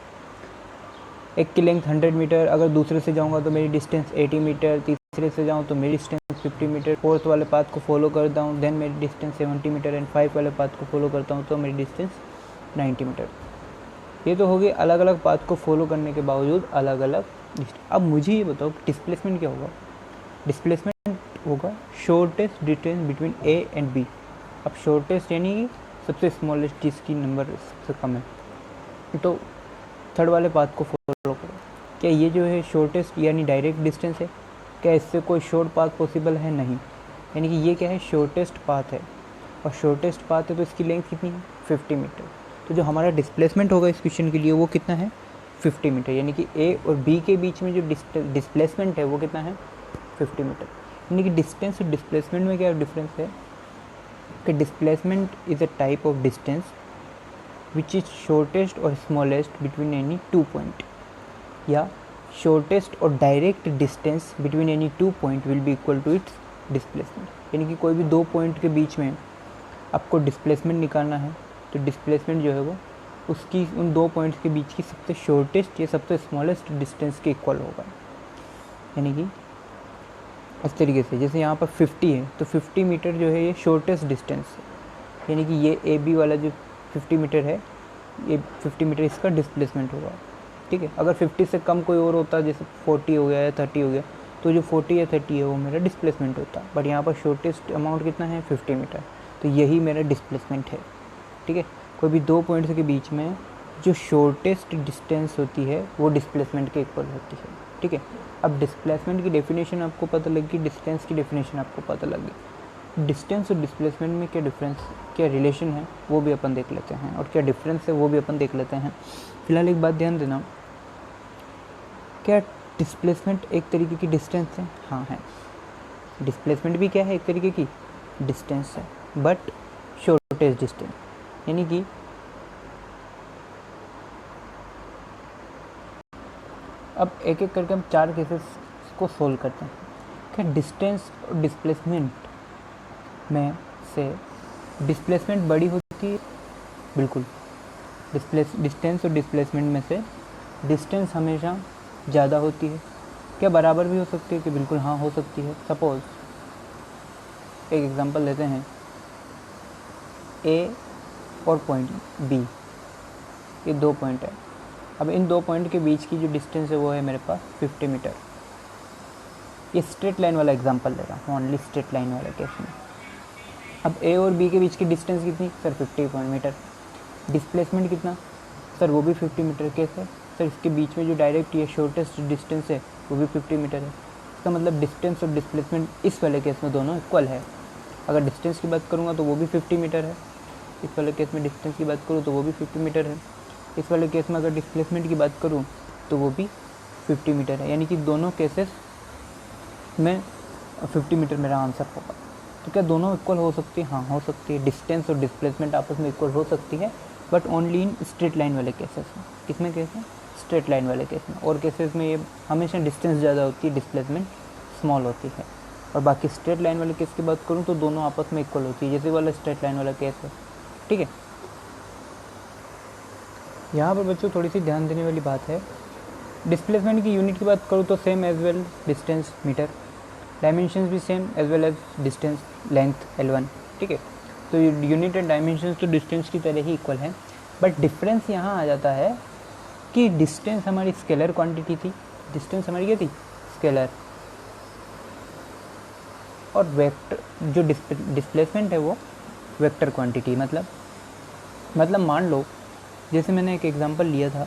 एक की लेंथ 100 मीटर, अगर दूसरे से जाऊंगा तो मेरी डिस्टेंस 80 मीटर, तीसरे से जाऊँ तो मेरी डिस्टेंस 50 मीटर, फोर्थ वाले पाथ को फॉलो करता हूँ देन मेरी डिस्टेंस 70 मीटर, एंड 5 वाले पाथ को फॉलो करता हूँ तो मेरी डिस्टेंस 90 मीटर। ये तो हो गई अलग अलग पाथ को फॉलो करने के बावजूद अलग अलग। अब मुझे ये बताओ डिस्प्लेसमेंट क्या होगा। डिस्प्लेसमेंट होगा shortest distance between A and B. अब शॉर्टेस्ट यानी कि सबसे स्मॉलेस्ट जिसकी नंबर सबसे कम है, तो थर्ड वाले पाथ को फॉलो करो। क्या ये जो है शॉर्टेस्ट यानी डायरेक्ट डिस्टेंस है? क्या इससे कोई शॉर्ट पाथ पॉसिबल है? नहीं। यानी कि ये क्या है, शॉर्टेस्ट पाथ है, और शॉर्टेस्ट पाथ है तो इसकी लेंथ कितनी है, 50 मीटर। तो जो हमारा डिस्प्लेसमेंट होगा इस क्वेश्चन के लिए वो कितना है, 50 मीटर। यानी कि ए और बी के बीच में जो डिस्प्लेसमेंट है वो कितना है, 50 मीटर। यानी कि डिस्टेंस और डिस्प्लेसमेंट में क्या डिफरेंस है कि displacement is a type of distance which is shortest और smallest between any two point, या शॉर्टेस्ट और direct distance between any two point will be equal to its displacement. यानी कि कोई भी दो पॉइंट के बीच में आपको डिस्प्लेसमेंट निकालना है तो डिस्प्लेसमेंट जो है वो उसकी उन दो पॉइंट्स के बीच की सबसे शॉर्टेस्ट या सबसे स्मॉलेस्ट डिस्टेंस के इक्वल होगा। यानी कि इस तरीके से जैसे यहाँ पर 50 है तो 50 मीटर जो है ये शॉर्टेस्ट डिस्टेंस है, यानी कि ये ए बी वाला जो 50 मीटर है ये 50 मीटर इसका डिस्प्लेसमेंट होगा। ठीक है, अगर 50 से कम कोई और होता जैसे 40 हो गया या 30 हो गया तो जो 40 या 30 है वो मेरा डिस्प्लेसमेंट होता, बट यहाँ पर शॉर्टेस्ट अमाउंट कितना है, 50 मीटर, तो यही मेरा डिस्प्लेसमेंट है। ठीक है, कोई भी दो पॉइंट्स के बीच में जो शॉर्टेस्ट डिस्टेंस होती है वो डिस्प्लेसमेंट के इक्वल होती है। ठीक है, अब डिस्प्लेसमेंट की डेफिनेशन आपको पता लग गई, डिस्टेंस की डेफिनेशन आपको पता लग गई। डिस्टेंस और डिस्प्लेसमेंट में क्या डिफरेंस, क्या रिलेशन है वो भी अपन देख लेते हैं, और क्या डिफरेंस है वो भी अपन देख लेते हैं। फिलहाल एक बात ध्यान देना, क्या डिस्प्लेसमेंट एक तरीके की डिस्टेंस है? हाँ है। डिस्प्लेसमेंट भी क्या है, एक तरीके की डिस्टेंस है, बट शॉर्टेस्ट डिस्टेंस। यानी कि अब एक एक करके हम चार केसेस को सोल्व करते हैं। क्या डिस्टेंस और डिस्प्लेसमेंट में से डिस्प्लेसमेंट बड़ी होती है? बिल्कुल। डिस्टेंस और डिस्प्लेसमेंट में से डिस्टेंस हमेशा ज़्यादा होती है। क्या बराबर भी हो सकती है? कि बिल्कुल हाँ हो सकती है। सपोज़ एक एग्जांपल लेते हैं, ए और पॉइंट बी, ये दो पॉइंट है। अब इन दो पॉइंट के बीच की जो डिस्टेंस है वो है मेरे पास 50 मीटर। ये स्ट्रेट लाइन वाला एग्जांपल ले रहा हूँ, ओनली स्ट्रेट लाइन वाले केस में। अब ए और बी के बीच की डिस्टेंस कितनी सर, 50 मीटर। डिस्प्लेसमेंट कितना सर, वो भी 50 मीटर। कैसे सर, इसके बीच में जो डायरेक्ट ये शॉर्टेस्ट डिस्टेंस है वो भी 50 मीटर है। इसका मतलब डिस्टेंस और डिस्प्लेसमेंट इस वाले केस में दोनों इक्वल है। अगर डिस्टेंस की बात करूँगा तो वो भी 50 मीटर है, इस वाले केस में डिस्टेंस की बात करूँ तो वो भी 50 मीटर है, इस वाले केस में अगर डिस्प्लेसमेंट की बात करूँ तो वो भी 50 मीटर है। यानी कि दोनों केसेस में 50 मीटर मेरा आंसर होगा। तो क्या दोनों इक्वल हो सकती है? हाँ हो सकती है। डिस्टेंस और डिस्प्लेसमेंट आपस में इक्वल हो सकती है, but only in straight line वाले केसेस में। किसमें केस में? स्ट्रेट लाइन वाले केस में। और केसेस में ये हमेशा डिस्टेंस ज़्यादा होती है, डिस्प्लेसमेंट स्मॉल होती है। और बाकी स्ट्रेट लाइन वाले केस की बात करूँ तो दोनों आपस में इक्वल होती है, जैसे वाला स्ट्रेट लाइन वाला केस है। ठीक है, यहाँ पर बच्चों थोड़ी सी ध्यान देने वाली बात है, डिस्प्लेसमेंट की यूनिट की बात करूँ तो same as well distance metre, dimensions भी same as well as distance length L1। ठीक है, तो यूनिट एंड डायमेंशंस तो डिस्टेंस की तरह ही इक्वल है, बट डिफरेंस यहाँ आ जाता है कि डिस्टेंस हमारी स्केलर क्वांटिटी थी, डिस्टेंस हमारी क्या थी, स्केलर, और वेक्टर जो डिस्प्लेसमेंट है वो वेक्टर क्वांटिटी। मतलब मान लो जैसे मैंने एक एग्जांपल लिया था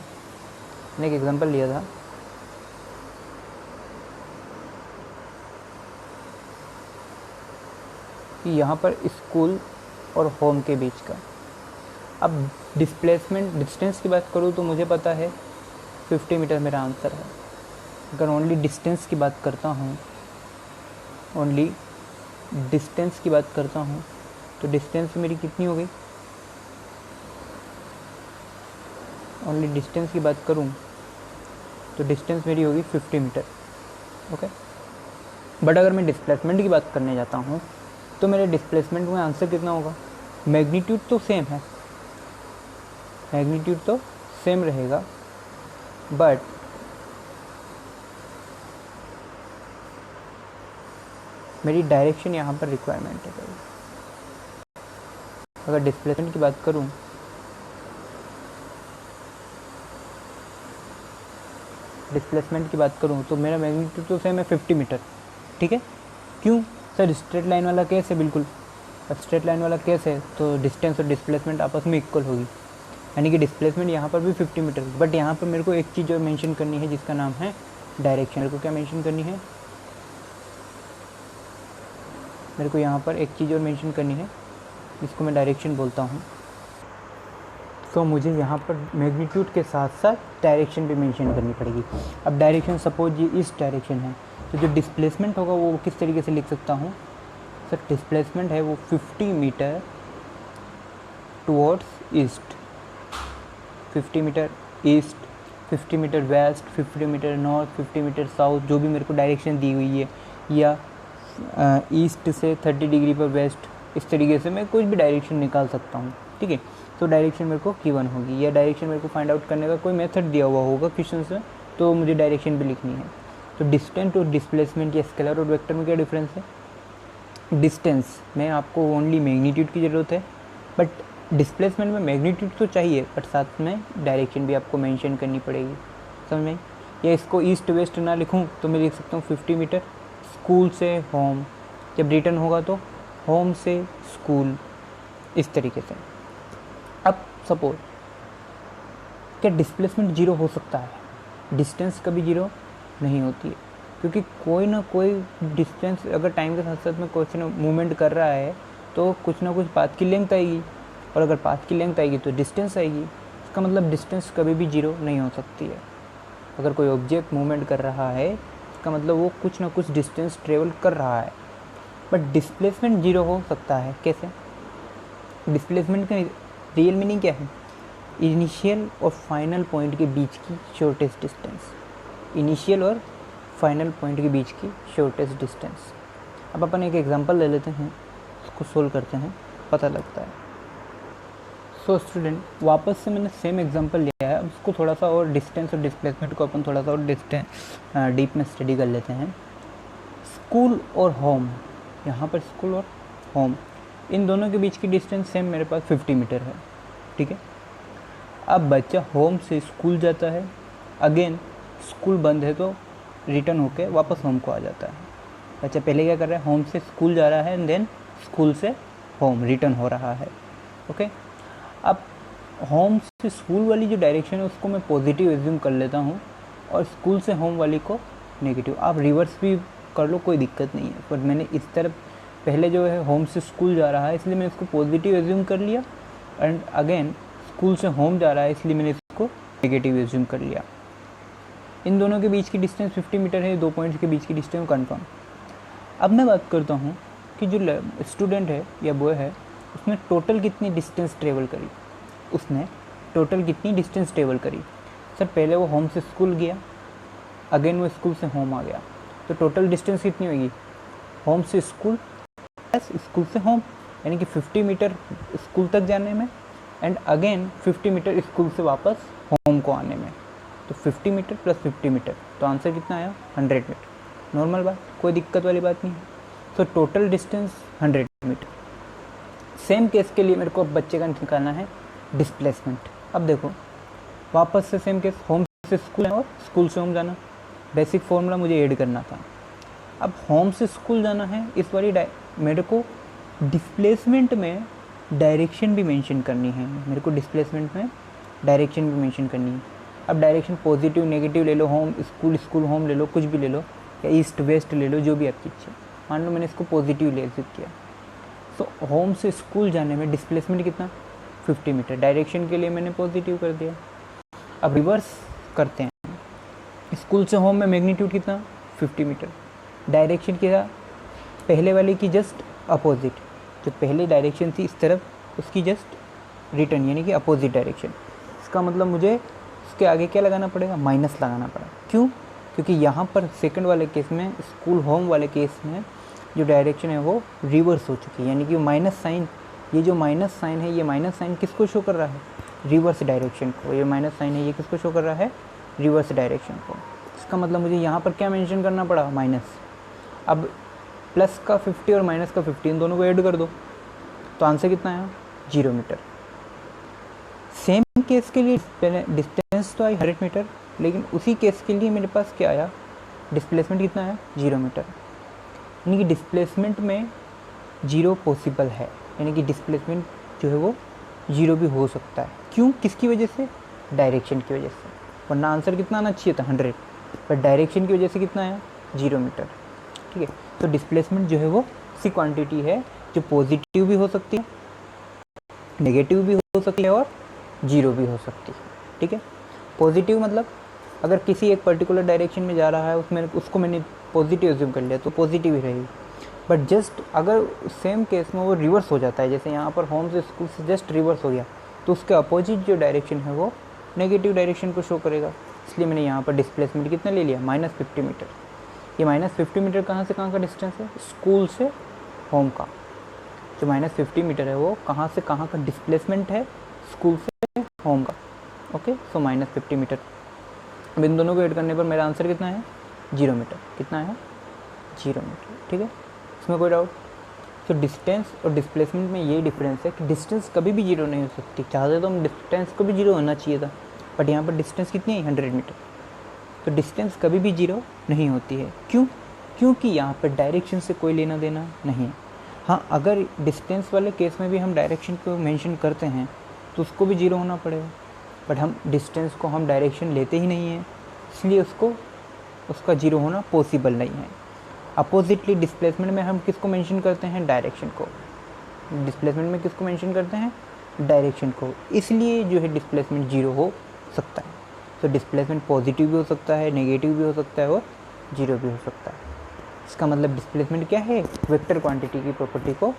कि यहाँ पर स्कूल और होम के बीच का। अब डिस्टेंस की बात करूँ तो मुझे पता है 50 मीटर मेरा आंसर है। अगर ओनली डिस्टेंस की बात करता हूँ तो डिस्टेंस मेरी कितनी हो गई, ओनली डिस्टेंस की बात करूँ तो डिस्टेंस मेरी होगी 50 मीटर। ओके, बट अगर मैं डिस्प्लेसमेंट की बात करने जाता हूँ तो मेरे डिस्प्लेसमेंट में आंसर कितना होगा, मैग्नीट्यूड तो सेम है, मैग्नीट्यूड तो सेम रहेगा, बट मेरी डायरेक्शन यहाँ पर रिक्वायरमेंट है भाई। अगर डिस्प्लेसमेंट की बात करूँ, तो मेरा मैग्नीट्यूड तो सेम है 50 मीटर, ठीक है। क्यों सर, स्ट्रेट लाइन वाला केस है, बिल्कुल स्ट्रेट लाइन वाला केस है तो डिस्टेंस और डिस्प्लेसमेंट आपस में इक्वल होगी, यानी कि डिस्प्लेसमेंट यहाँ पर भी 50 मीटर। बट यहाँ पर मेरे को एक चीज़ और मेंशन करनी है जिसका नाम है डायरेक्शन। मेरे को क्या मेंशन करनी है, मेरे को यहाँ पर एक चीज़ और मेंशन करनी है जिसको मैं डायरेक्शन बोलता हूँ। तो मुझे यहाँ पर मैग्नीट्यूड के साथ साथ डायरेक्शन भी मेंशन करनी पड़ेगी। अब डायरेक्शन सपोज ये इस डायरेक्शन है, तो जो डिस्प्लेसमेंट होगा वो किस तरीके से लिख सकता हूँ सर, डिस्प्लेसमेंट है वो 50 metre towards east, 50 metre east, 50 metre west, 50 metre north, 50 metre south, जो भी मेरे को डायरेक्शन दी हुई है, या ईस्ट से 30 डिग्री पर वेस्ट, इस तरीके से मैं कुछ भी डायरेक्शन निकाल सकता हूँ, ठीक है। तो डायरेक्शन मेरे को गिवन होगी, या डायरेक्शन मेरे को फाइंड आउट करने का कोई मेथड दिया हुआ होगा क्वेश्चन से, तो मुझे डायरेक्शन भी लिखनी है। तो डिस्टेंस और डिस्प्लेसमेंट या स्केलर और वेक्टर में क्या डिफरेंस है? डिस्टेंस में आपको ओनली मैग्नीट्यूड की ज़रूरत है, बट डिस्प्लेसमेंट में मैग्नीट्यूड तो चाहिए बट साथ में डायरेक्शन भी आपको मेंशन करनी पड़ेगी, समझ में? या इसको ईस्ट वेस्ट ना लिखूं तो मैं लिख सकता हूँ 50 मीटर स्कूल से होम, जब रिटर्न होगा तो होम से स्कूल, इस तरीके से। अब सपोज क्या डिस्प्लेसमेंट जीरो हो सकता है? डिस्टेंस कभी जीरो नहीं होती है, क्योंकि कोई ना कोई डिस्टेंस अगर टाइम के साथ साथ में क्वेश्चन मूवमेंट कर रहा है तो कुछ ना कुछ पाथ की लेंथ आएगी, और अगर पाथ की लेंथ आएगी तो डिस्टेंस आएगी। इसका मतलब डिस्टेंस कभी भी जीरो नहीं हो सकती है। अगर कोई ऑब्जेक्ट मूवमेंट कर रहा है इसका मतलब वो कुछ ना कुछ डिस्टेंस ट्रेवल कर रहा है, बट डिस्प्लेसमेंट जीरो हो सकता है। कैसे? डिस्प्लेसमेंट का रियल मीनिंग क्या है? इनिशियल और फाइनल पॉइंट के बीच की शॉर्टेस्ट डिस्टेंस, इनिशियल और फाइनल पॉइंट के बीच की शॉर्टेस्ट डिस्टेंस। अब अपन एक एग्जांपल ले लेते हैं, उसको सोल्व करते हैं, पता लगता है। सो स्टूडेंट, वापस से मैंने सेम एग्जांपल लिया है, अब उसको थोड़ा सा और डिस्टेंस और डिस्प्लेसमेंट को अपन थोड़ा सा और डीप में स्टडी कर लेते हैं। स्कूल और होम, यहाँ पर स्कूल और होम, इन दोनों के बीच की डिस्टेंस सेम मेरे पास 50 मीटर है, ठीक है। अब बच्चा होम से स्कूल जाता है, अगेन स्कूल बंद है तो रिटर्न होके वापस होम को आ जाता है। बच्चा पहले क्या कर रहा है? होम से स्कूल जा रहा है एंड देन स्कूल से होम रिटर्न हो रहा है, ओके। अब होम से स्कूल वाली जो डायरेक्शन है उसको मैं पॉजिटिव एज्यूम कर लेता हूँ और स्कूल से होम वाली को नेगेटिव। आप रिवर्स भी कर लो, कोई दिक्कत नहीं है, पर मैंने इस तरफ पहले जो है होम से स्कूल जा रहा है इसलिए मैंने इसको पॉजिटिव एज्यूम कर लिया, एंड अगेन स्कूल से होम जा रहा है इसलिए मैंने इसको नेगेटिव एज्यूम कर लिया। इन दोनों के बीच की डिस्टेंस 50 मीटर है, दो पॉइंट्स के बीच की डिस्टेंस कन्फर्म। अब मैं बात करता हूँ कि जो स्टूडेंट है या बॉय है उसने टोटल कितनी डिस्टेंस ट्रेवल करी, उसने टोटल कितनी डिस्टेंस ट्रेवल करी। सर पहले वो होम से स्कूल गया, अगेन वो स्कूल से होम आ गया, तो टोटल डिस्टेंस कितनी होगी? होम से स्कूल प्लस स्कूल से होम, यानी कि 50 मीटर स्कूल तक जाने में एंड अगेन 50 मीटर स्कूल से वापस होम को आने में। तो 50 मीटर प्लस 50 मीटर, तो आंसर कितना आया? 100 मीटर। नॉर्मल बात, कोई दिक्कत वाली बात नहीं है। तो total distance 100 metre. Same case के लिए मेरे को अब बच्चे का निकालना है डिस्प्लेसमेंट। अब देखो वापस से सेम केस, होम से स्कूल और स्कूल से होम जाना, बेसिक फॉर्मूला मुझे ऐड करना था। अब होम से स्कूल जाना है, इस बारी मेरे को डिस्प्लेसमेंट में डायरेक्शन भी मेंशन करनी है, मेरे को डिस्प्लेसमेंट में डायरेक्शन भी मेंशन करनी है। अब डायरेक्शन पॉजिटिव नेगेटिव ले लो, होम स्कूल स्कूल होम ले लो, कुछ भी ले लो, या ईस्ट वेस्ट ले लो, जो भी आपकी इच्छा। मान लो मैंने इसको पॉजिटिव ले किया, तो होम से स्कूल जाने में डिस्प्लेसमेंट कितना? 50 मीटर। डायरेक्शन के लिए मैंने पॉजिटिव कर दिया। अब रिवर्स करते हैं, स्कूल से होम में मैग्नीट्यूड कितना? 50 मीटर। डायरेक्शन क्या? पहले वाले की जस्ट अपोजिट, जो पहले डायरेक्शन थी इस तरफ उसकी जस्ट रिटर्न, यानी कि अपोजिट डायरेक्शन। इसका मतलब मुझे इसके आगे क्या लगाना पड़ेगा? माइनस लगाना पड़ेगा। क्यों? क्योंकि यहाँ पर सेकंड वाले केस में, स्कूल होम वाले केस में जो डायरेक्शन है वो रिवर्स हो चुकी है, यानी कि माइनस साइन, ये जो माइनस साइन है, ये माइनस साइन किसको शो कर रहा है? रिवर्स डायरेक्शन को। ये माइनस साइन है, ये किसको शो कर रहा है? रिवर्स डायरेक्शन को। इसका मतलब मुझे यहाँ पर क्या मेंशन करना पड़ा? माइनस। अब प्लस का 50 और माइनस का 50 इन दोनों को ऐड कर दो तो आंसर कितना आया 0 मीटर। सेम केस के लिए डिस्टेंस तो आई 100 मीटर, लेकिन उसी केस के लिए मेरे पास क्या आया, डिस्प्लेसमेंट कितना आया 0 मीटर। यानी कि डिस्प्लेसमेंट में 0 पॉसिबल है, यानी कि डिस्प्लेसमेंट जो है वो 0 भी हो सकता है। क्यों, किसकी वजह से, डायरेक्शन की वजह से। वरना आंसर कितना आना चाहिए था 100, पर डायरेक्शन की वजह से कितना आया 0 मीटर। ठीक है, तो डिस्प्लेसमेंट जो है वो ऐसी क्वांटिटी है जो पॉजिटिव भी हो सकती है, नेगेटिव भी हो सकती है और 0 भी हो सकती है। ठीक है, पॉजिटिव मतलब अगर किसी एक पर्टिकुलर डायरेक्शन में जा रहा है उसमें उसको मैंने पॉजिटिव एज्यूम कर लिया तो पॉजिटिव ही रहेगी। बट जस्ट अगर सेम केस में वो रिवर्स हो जाता है, जैसे यहाँ पर होम से स्कूल से जस्ट रिवर्स हो गया, तो उसके अपोजिट जो डायरेक्शन है वो नेगेटिव डायरेक्शन को शो करेगा। इसलिए मैंने यहाँ पर डिस्प्लेसमेंट कितना ले लिया, -50 मीटर। ये -50 मीटर कहाँ से कहाँ का डिस्टेंस है, स्कूल से होम का। जो -50 मीटर है वो कहाँ से कहाँ का डिस्प्लेसमेंट है, स्कूल से होम का। ओके, सो -50 मीटर। अब इन दोनों को ऐड करने पर मेरा आंसर कितना है 0 मीटर। कितना है 0 मीटर। ठीक है, इसमें कोई डाउट। तो डिस्टेंस और डिस्प्लेसमेंट में यही डिफरेंस है कि डिस्टेंस कभी भी 0 नहीं हो सकती। चाहते तो हम डिस्टेंस को भी 0 होना चाहिए था, बट यहाँ पर डिस्टेंस कितनी है 100 मीटर, तो डिस्टेंस कभी भी 0 नहीं होती है। क्यों, क्योंकि यहाँ पर डायरेक्शन से कोई लेना देना नहीं है। हाँ, अगर डिस्टेंस वाले केस में भी हम डायरेक्शन को मेंशन करते हैं तो उसको भी 0 होना पड़ेगा, बट हम डिस्टेंस को हम डायरेक्शन लेते ही नहीं हैं, इसलिए उसका 0 होना पॉसिबल नहीं है। अपोजिटली डिस्प्लेसमेंट में हम किसको मेंशन करते हैं, डायरेक्शन को। डिस्प्लेसमेंट में किसको मेंशन करते हैं, डायरेक्शन को, इसलिए जो है डिस्प्लेसमेंट 0 हो सकता है। तो डिस्प्लेसमेंट पॉजिटिव भी हो सकता है, नेगेटिव भी हो सकता है और 0 भी हो सकता है। इसका मतलब डिस्प्लेसमेंट क्या है, वेक्टर क्वांटिटी की प्रॉपर्टी को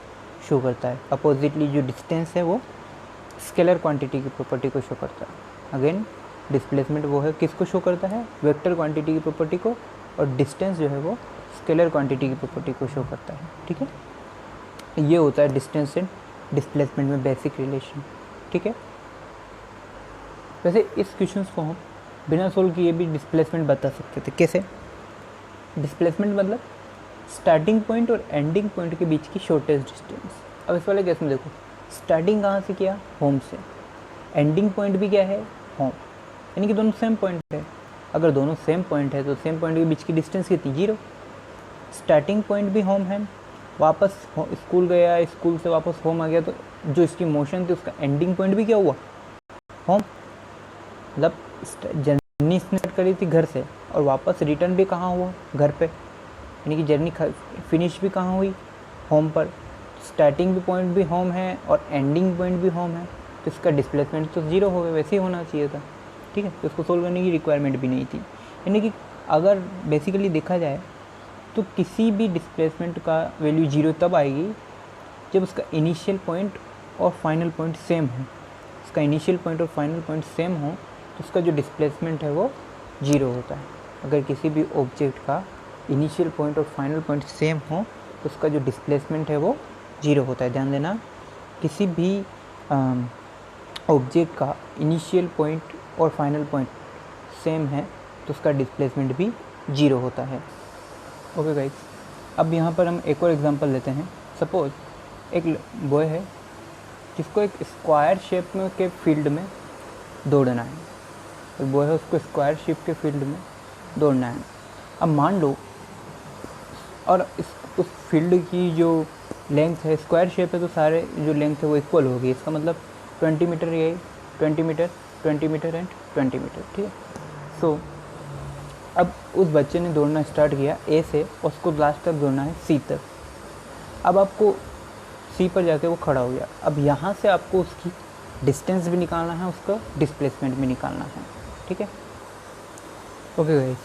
शो करता है। अपोजिटली जो डिस्टेंस है वो स्केलर क्वांटिटी की प्रॉपर्टी को शो करता है। अगेन डिस्प्लेसमेंट वो है किसको शो करता है, वेक्टर क्वांटिटी की प्रॉपर्टी को, और डिस्टेंस जो है वो स्केलर क्वांटिटी की प्रॉपर्टी को शो करता है। ठीक है, ये होता है डिस्टेंस एंड डिस्प्लेसमेंट में बेसिक रिलेशन। ठीक है, वैसे इस क्वेश्चन को हम बिना सोल्व किए भी डिस्प्लेसमेंट बता सकते थे। कैसे, डिस्प्लेसमेंट मतलब स्टार्टिंग पॉइंट और एंडिंग पॉइंट के बीच की शॉर्टेस्ट डिस्टेंस। अब इस वाले केस में देखो, स्टार्टिंग कहाँ से किया, होम से, एंडिंग पॉइंट भी क्या है, होम, यानी कि दोनों सेम पॉइंट है। अगर दोनों सेम पॉइंट है तो सेम पॉइंट के बीच की डिस्टेंस कितनी, 0। स्टार्टिंग पॉइंट भी होम है, वापस स्कूल गया, स्कूल से वापस होम आ गया, तो जो इसकी मोशन थी उसका एंडिंग पॉइंट भी क्या हुआ, होम। मतलब जर्नी इसने स्टार्ट करी थी घर से और वापस रिटर्न भी कहाँ हुआ, घर पे, यानी कि जर्नी फिनिश भी कहाँ हुई, होम पर। स्टार्टिंग भी पॉइंट भी होम है और एंडिंग पॉइंट भी होम है, तो इसका डिस्प्लेसमेंट तो 0 हो गया, वैसे ही होना चाहिए था। ठीक है, तो उसको सोल्व करने की रिक्वायरमेंट भी नहीं थी। यानी कि अगर बेसिकली देखा जाए तो किसी भी डिस्प्लेसमेंट का वैल्यू 0 तब आएगी जब उसका इनिशियल पॉइंट और फाइनल पॉइंट सेम हो। उसका इनिशियल पॉइंट और फाइनल पॉइंट सेम हो तो उसका जो डिस्प्लेसमेंट है वो 0 होता है। अगर किसी भी ऑब्जेक्ट का इनिशियल पॉइंट और फाइनल पॉइंट सेम हो तो उसका जो डिस्प्लेसमेंट है वो 0 होता है। ध्यान देना, किसी भी ऑब्जेक्ट का इनिशियल पॉइंट और फाइनल पॉइंट सेम है तो उसका डिस्प्लेसमेंट भी 0 होता है। ओके गाइस, अब यहाँ पर हम एक और एग्जांपल लेते हैं। सपोज एक बॉय है जिसको एक स्क्वायर शेप में के फील्ड में दौड़ना है। एक बॉय है, उसको स्क्वायर शेप के फील्ड में दौड़ना है। अब मान लो, और उस फील्ड की जो लेंथ है, स्क्वायर शेप है तो सारे जो लेंथ है वो इक्वल होगी। इसका मतलब 20 मीटर, ये 20 मीटर, 20 मीटर एंड 20 मीटर। ठीक है, सो अब उस बच्चे ने दौड़ना स्टार्ट किया ए से, और उसको लास्ट तक दौड़ना है सी तक। अब आपको सी पर जाके वो खड़ा हो गया। अब यहाँ से आपको उसकी डिस्टेंस भी निकालना है, उसका डिस्प्लेसमेंट भी निकालना है। ठीक है, ओके गाइस,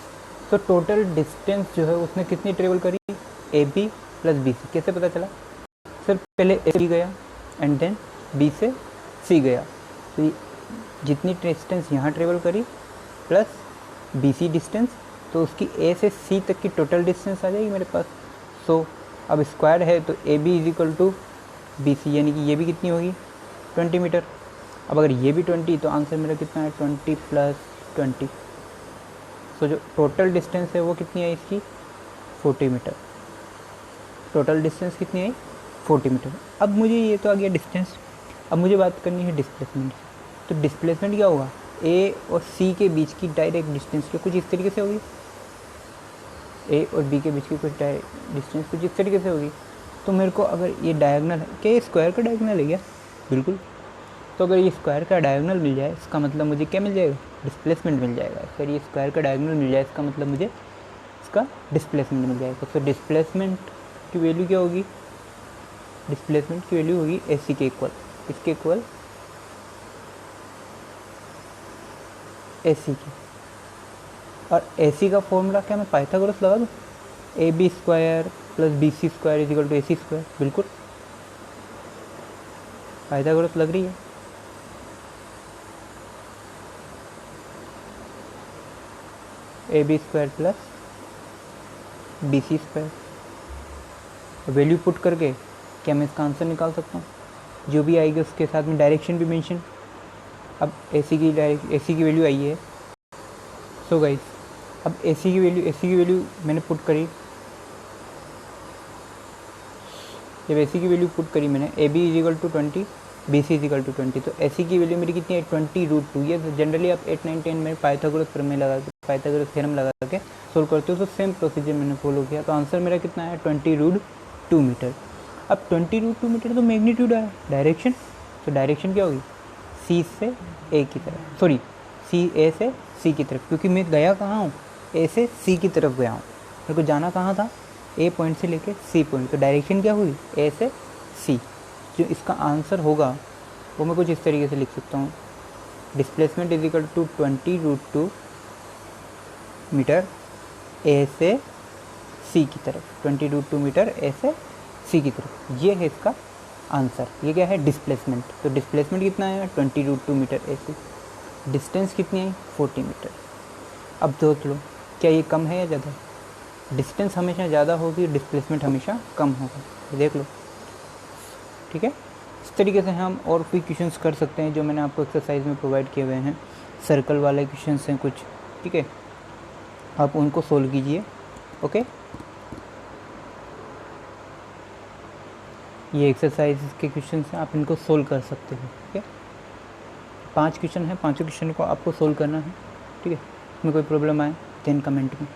तो टोटल डिस्टेंस जो है उसने कितनी ट्रेवल करी, A B plus B C. कैसे पता चला, सर पहले ए बी गया एंड देन बी से सी गया, तो जितनी डिस्टेंस यहाँ ट्रेवल करी प्लस बी सी डिस्टेंस, तो उसकी ए से सी तक की टोटल डिस्टेंस आ जाएगी मेरे पास। सो अब स्क्वायर है तो A B is equal to B C, यानी कि ये भी कितनी होगी 20 मीटर। अब अगर ये भी 20 तो आंसर मेरा कितना है 20 प्लस 20। सो जो टोटल डिस्टेंस है वो कितनी है इसकी 40 मीटर। टोटल डिस्टेंस कितनी आई 40 मीटर। अब मुझे ये तो आ गया डिस्टेंस, अब मुझे बात करनी है डिस्प्लेसमेंट। तो डिस्प्लेसमेंट क्या होगा, ए और सी के बीच की डायरेक्ट डिस्टेंस के कुछ इस तरीके से होगी, ए और बी के बीच की कुछ डिस्टेंस कुछ इस तरीके से होगी। तो मेरे को अगर ये डायगोनल है, क्या ये स्क्वायर का डायगोनल है क्या, बिल्कुल। तो अगर ये स्क्वायर का डायगोनल मिल जाए इसका मतलब मुझे क्या मिल जाएगा, डिस्प्लेसमेंट मिल जाएगा। अगर ये स्क्वायर का डायगोनल मिल जाए इसका मतलब मुझे इसका डिस्प्लेसमेंट मिल जाएगा। तो डिस्प्लेसमेंट की वैल्यू क्या होगी, डिस्प्लेसमेंट की वैल्यू होगी ए सी के इक्वल, इसके इक्वल ए सी की। और ए सी का फॉर्मूला क्या मैं पाइथागोरस लगा दूँ, A B square plus B C square is equal to A C square, बिल्कुल पाइथागोरस लग रही है। A B square plus B C square, value put करके क्या मैं इसका आंसर निकाल सकता हूँ, जो भी आएगी उसके साथ में डायरेक्शन भी मेंशन। अब ए सी की वैल्यू आई है। सो गाइस अब ए सी की वैल्यू मैंने पुट करी, जब ए सी की वैल्यू पुट करी मैंने, A B is equal to 20, B C is equal to 20, तो ए सी की वैल्यू मेरी कितनी है 20√2। ये जनरली आप 8, 9, 10 में पाइथागोरस प्रमेय लगा के, पाइथागोरस थ्योरम लगा के सोल्व करते हो। तो सेम प्रोसीजर मैंने फॉलो किया, तो आंसर मेरा कितना है 20√2 मीटर। अब 20√2 मीटर तो मैग्नीट्यूड है, डायरेक्शन, तो डायरेक्शन क्या होगी, सी से ए की तरफ, सॉरी सी ए से सी की तरफ, क्योंकि मैं गया कहाँ हूँ, ए से सी की तरफ गया हूँ, मेरे को जाना कहाँ था, ए पॉइंट से लेके सी पॉइंट। तो डायरेक्शन क्या हुई, ए से सी। जो इसका आंसर होगा वो मैं कुछ इस तरीके से लिख सकता हूँ, displacement is equal to 20√2 metre A से सी की तरफ, 20√2 मीटर ए से सी की तरफ, ये है इसका आंसर। ये क्या है, डिस्प्लेसमेंट। तो डिस्प्लेसमेंट कितना है 20√2 मीटर ए से, डिस्टेंस कितनी आई 40 मीटर। अब सोच लो क्या ये कम है या ज़्यादा, डिस्टेंस हमेशा ज़्यादा होगी, डिस्प्लेसमेंट हमेशा कम होगा, ये देख लो, ठीक है। इस तरीके से हम और भी क्वेश्चंस कर सकते हैं जो मैंने आपको एक्सरसाइज में प्रोवाइड किए हुए हैं, सर्कल वाले क्वेश्चंस हैं कुछ, ठीक है, आप उनको सोल्व कीजिए। ओके, ये एक्सरसाइज के क्वेश्चंस हैं, आप इनको सोल्व कर सकते हो, ठीक है। 5 क्वेश्चन हैं, 5 क्वेश्चन को आपको सोल्व करना है, ठीक है। इसमें कोई प्रॉब्लम आए देन कमेंट में।